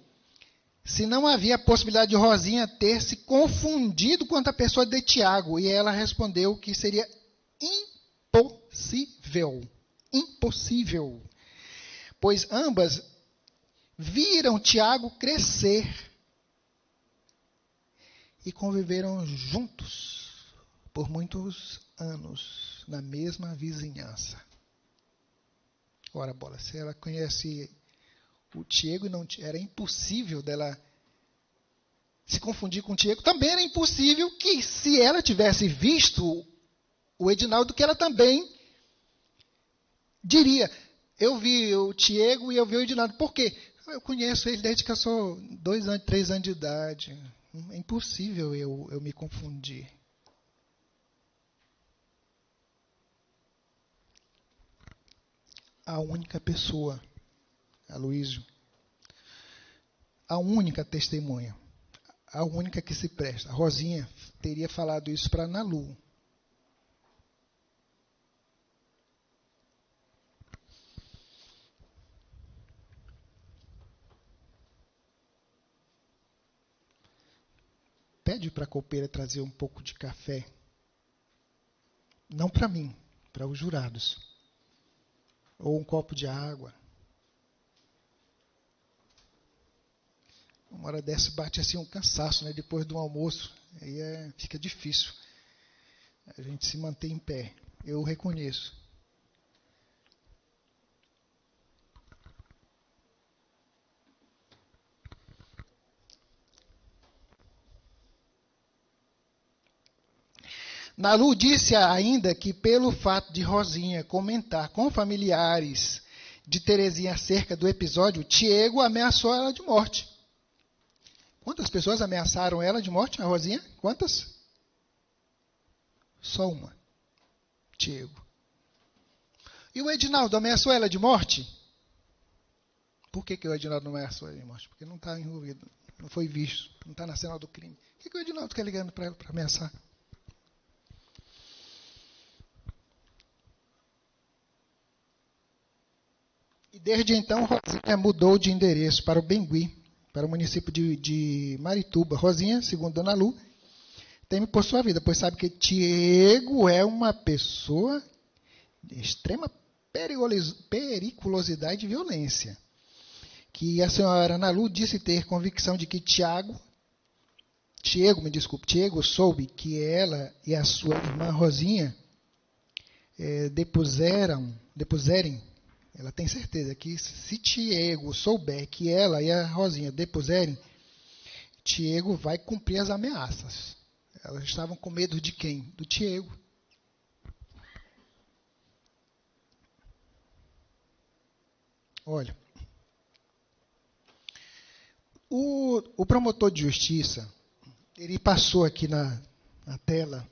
S2: se não havia a possibilidade de Rosinha ter se confundido com a pessoa de Tiago. E ela respondeu que seria impossível. Impossível. Pois ambas viram Tiago crescer e conviveram juntos por muitos anos na mesma vizinhança. Ora, bola, se ela conhece o Tiago e não era impossível dela se confundir com o Tiago, também era impossível que, se ela tivesse visto o Edinaldo, que ela também diria, eu vi o Tiago e eu vi o Edinaldo. Por quê? Eu conheço ele desde que eu sou 2 anos, 3 anos de idade. É impossível eu me confundir. A única pessoa, Aloísio, a única testemunha, a única que se presta, a Rosinha, teria falado isso para Nalu. Pede para a copeira trazer um pouco de café. Não para mim, para os jurados. Ou um copo de água. Uma hora dessa bate assim um cansaço, né? Depois do almoço. Aí fica difícil a gente se manter em pé. Eu reconheço. Nalu disse ainda que, pelo fato de Rosinha comentar com familiares de Terezinha acerca do episódio, Tiago ameaçou ela de morte. Quantas pessoas ameaçaram ela de morte, a Rosinha? Quantas? Só uma. Tiago. E o Edinaldo ameaçou ela de morte? Por que o Edinaldo não ameaçou ela de morte? Porque não está envolvido, não foi visto, não está na cena do crime. Por que o Edinaldo quer ligando para ela para ameaçar? E desde então, Rosinha mudou de endereço para o Bengui, para o município de Marituba. Rosinha, segundo Dona Lu, teme por sua vida, pois sabe que Tiago é uma pessoa de extrema periculosidade e violência. Que a senhora Ana Lu disse ter convicção de que Tiago Tiago soube que ela e a sua irmã Rosinha depuserem, ela tem certeza que se Tiago souber que ela e a Rosinha depuserem, Tiago vai cumprir as ameaças. Elas estavam com medo de quem? Do Tiago. Olha, o promotor de justiça, ele passou aqui na tela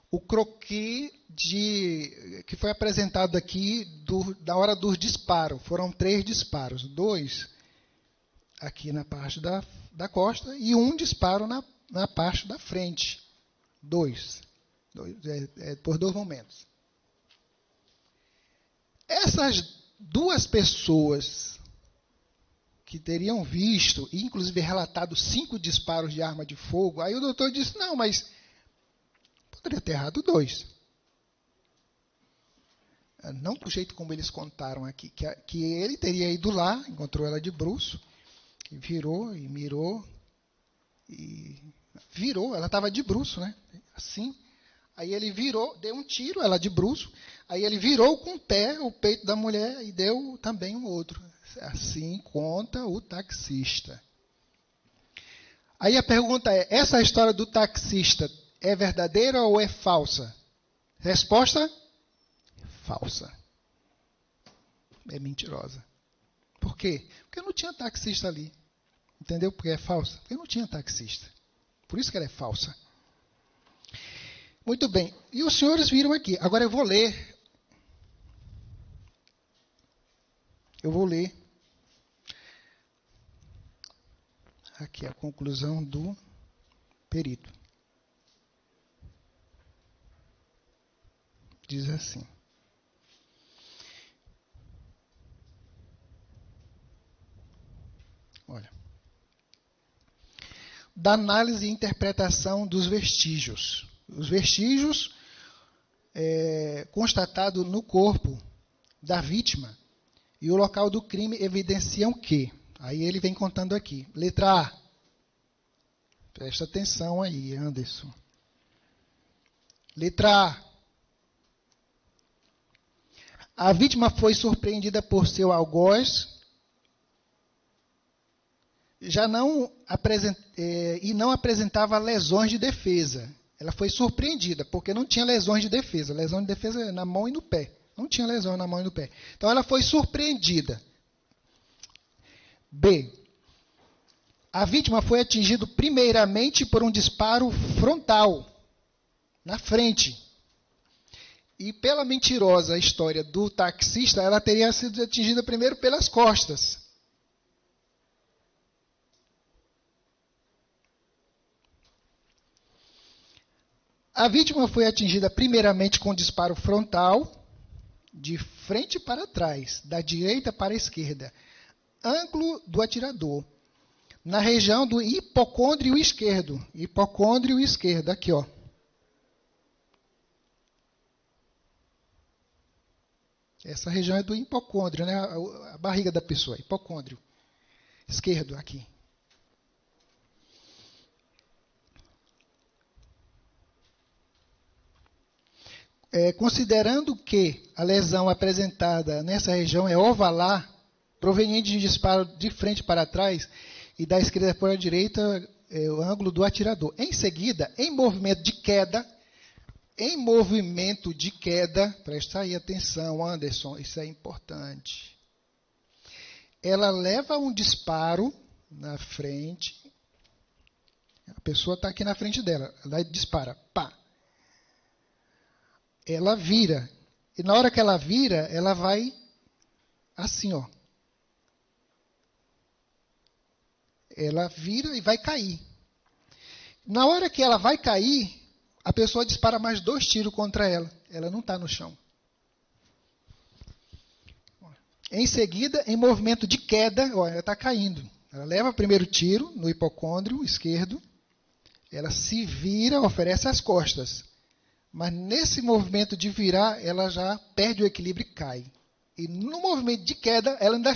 S2: o croquis que foi apresentado aqui da hora dos disparos. Foram 3 disparos, 2 aqui na parte da costa e 1 disparo na parte da frente. 2 por 2 momentos. Essas 2 pessoas que teriam visto, e inclusive relatado 5 disparos de arma de fogo, aí o doutor disse, não, mas poderia ter errado 2. Não do jeito como eles contaram aqui, que ele teria ido lá, encontrou ela de bruço, e virou e mirou, e virou, ela estava de bruço, né? Assim. Aí ele virou, deu um tiro, ela de bruço, aí ele virou com o pé o peito da mulher e deu também um outro. Assim conta o taxista. Aí a pergunta é, essa história do taxista é verdadeira ou é falsa? Resposta? Falsa. É mentirosa. Por quê? Porque não tinha taxista ali. Entendeu? Porque é falsa. Porque não tinha taxista. Por isso que ela é falsa. Muito bem. E os senhores viram aqui. Agora eu vou ler. Aqui a conclusão do perito. Diz assim. Olha. Da análise e interpretação dos vestígios. Os vestígios constatados no corpo da vítima e o local do crime evidenciam que... Aí ele vem contando aqui. Letra A. Presta atenção aí, Anderson. Letra A. A vítima foi surpreendida por seu algoz e não apresentava lesões de defesa. Ela foi surpreendida, porque não tinha lesões de defesa. Lesão de defesa é na mão e no pé. Não tinha lesão na mão e no pé. Então ela foi surpreendida. B. A vítima foi atingida primeiramente por um disparo frontal, na frente. E pela mentirosa história do taxista, ela teria sido atingida primeiro pelas costas. A vítima foi atingida primeiramente com um disparo frontal, de frente para trás, da direita para a esquerda. Ângulo do atirador, na região do hipocôndrio esquerdo. Hipocôndrio esquerdo, aqui, ó. Essa região é do hipocôndrio, né? A barriga da pessoa, hipocôndrio. Esquerdo, aqui. Considerando que a lesão apresentada nessa região é ovalar, proveniente de disparo de frente para trás e da esquerda para a direita, o ângulo do atirador. Em seguida, em movimento de queda, presta aí atenção, Anderson, isso é importante. Ela leva um disparo na frente, a pessoa está aqui na frente dela, ela dispara, pá. Ela vira, e na hora que ela vira, ela vai assim, ó. Ela vira e vai cair. Na hora que ela vai cair, a pessoa dispara mais 2 tiros contra ela. Ela não está no chão. Em seguida, em movimento de queda, ó, ela está caindo. Ela leva o primeiro tiro no hipocôndrio esquerdo. Ela se vira, oferece as costas. Mas nesse movimento de virar, ela já perde o equilíbrio e cai. E no movimento de queda, ela ainda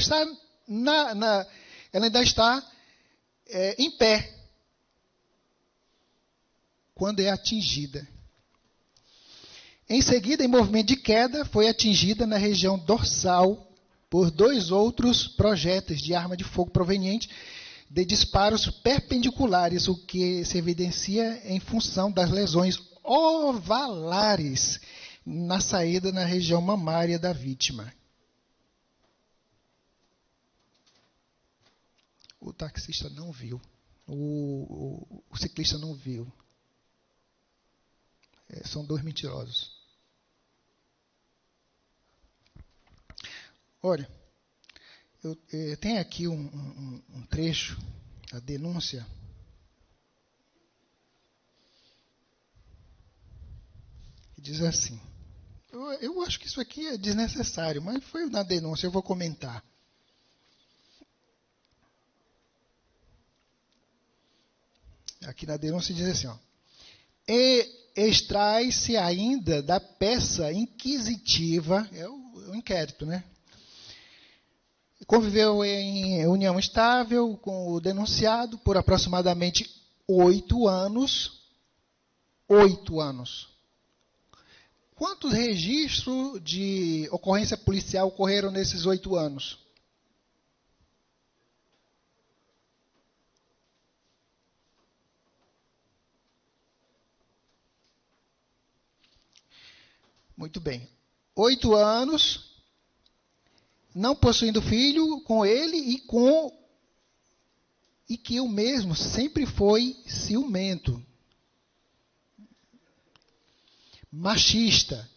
S2: está em pé. quando é atingida. Em seguida, em movimento de queda, foi atingida na região dorsal por 2 outros projéteis de arma de fogo provenientes de disparos perpendiculares, o que se evidencia em função das lesões ovalares na saída na região mamária da vítima. O taxista não viu. O ciclista não viu. São 2 mentirosos. Olha, eu tenho aqui um trecho, a denúncia. Que diz assim. Eu acho que isso aqui é desnecessário, mas foi na denúncia, eu vou comentar. Aqui na denúncia diz assim, ó. Extrai-se ainda da peça inquisitiva, é o inquérito, né? Conviveu em união estável com o denunciado por aproximadamente 8 anos. 8 anos. Quantos registros de ocorrência policial ocorreram nesses 8 anos? Muito bem. 8 anos, não possuindo filho com ele e que o mesmo sempre foi ciumento, machista.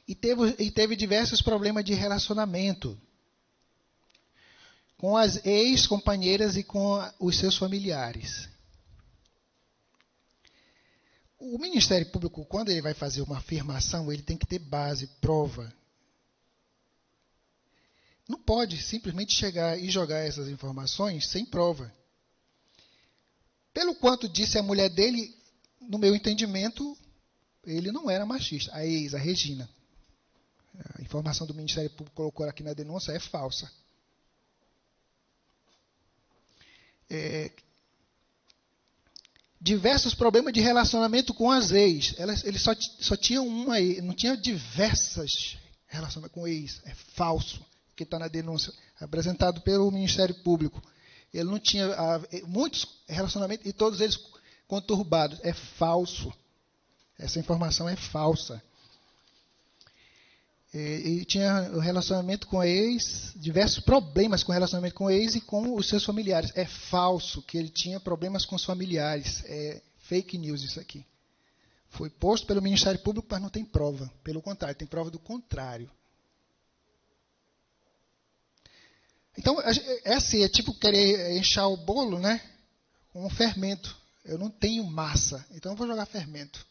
S2: E teve diversos problemas de relacionamento com as ex-companheiras e com os seus familiares. O Ministério Público, quando ele vai fazer uma afirmação, ele tem que ter base, prova. Não pode simplesmente chegar e jogar essas informações sem prova. Pelo quanto disse a mulher dele, no meu entendimento, ele não era machista. A ex, a Regina. A informação do Ministério Público colocou aqui na denúncia é falsa. Diversos problemas de relacionamento com as ex. Ele só tinha uma ex, não tinha diversas relacionamentos com ex. É falso, que está na denúncia, apresentado pelo Ministério Público. Ele não tinha muitos relacionamentos e todos eles conturbados. É falso. Essa informação é falsa. Ele tinha o relacionamento com ex, diversos problemas com o relacionamento com ex e com os seus familiares. É falso que ele tinha problemas com os familiares. É fake news isso aqui. Foi posto pelo Ministério Público, mas não tem prova. Pelo contrário, tem prova do contrário. Então, é tipo querer inchar o bolo, né, com um fermento. Eu não tenho massa, então eu vou jogar fermento.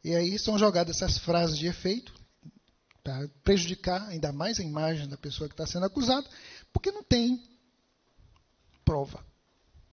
S2: E aí são jogadas essas frases de efeito para prejudicar ainda mais a imagem da pessoa que está sendo acusada, porque não tem prova.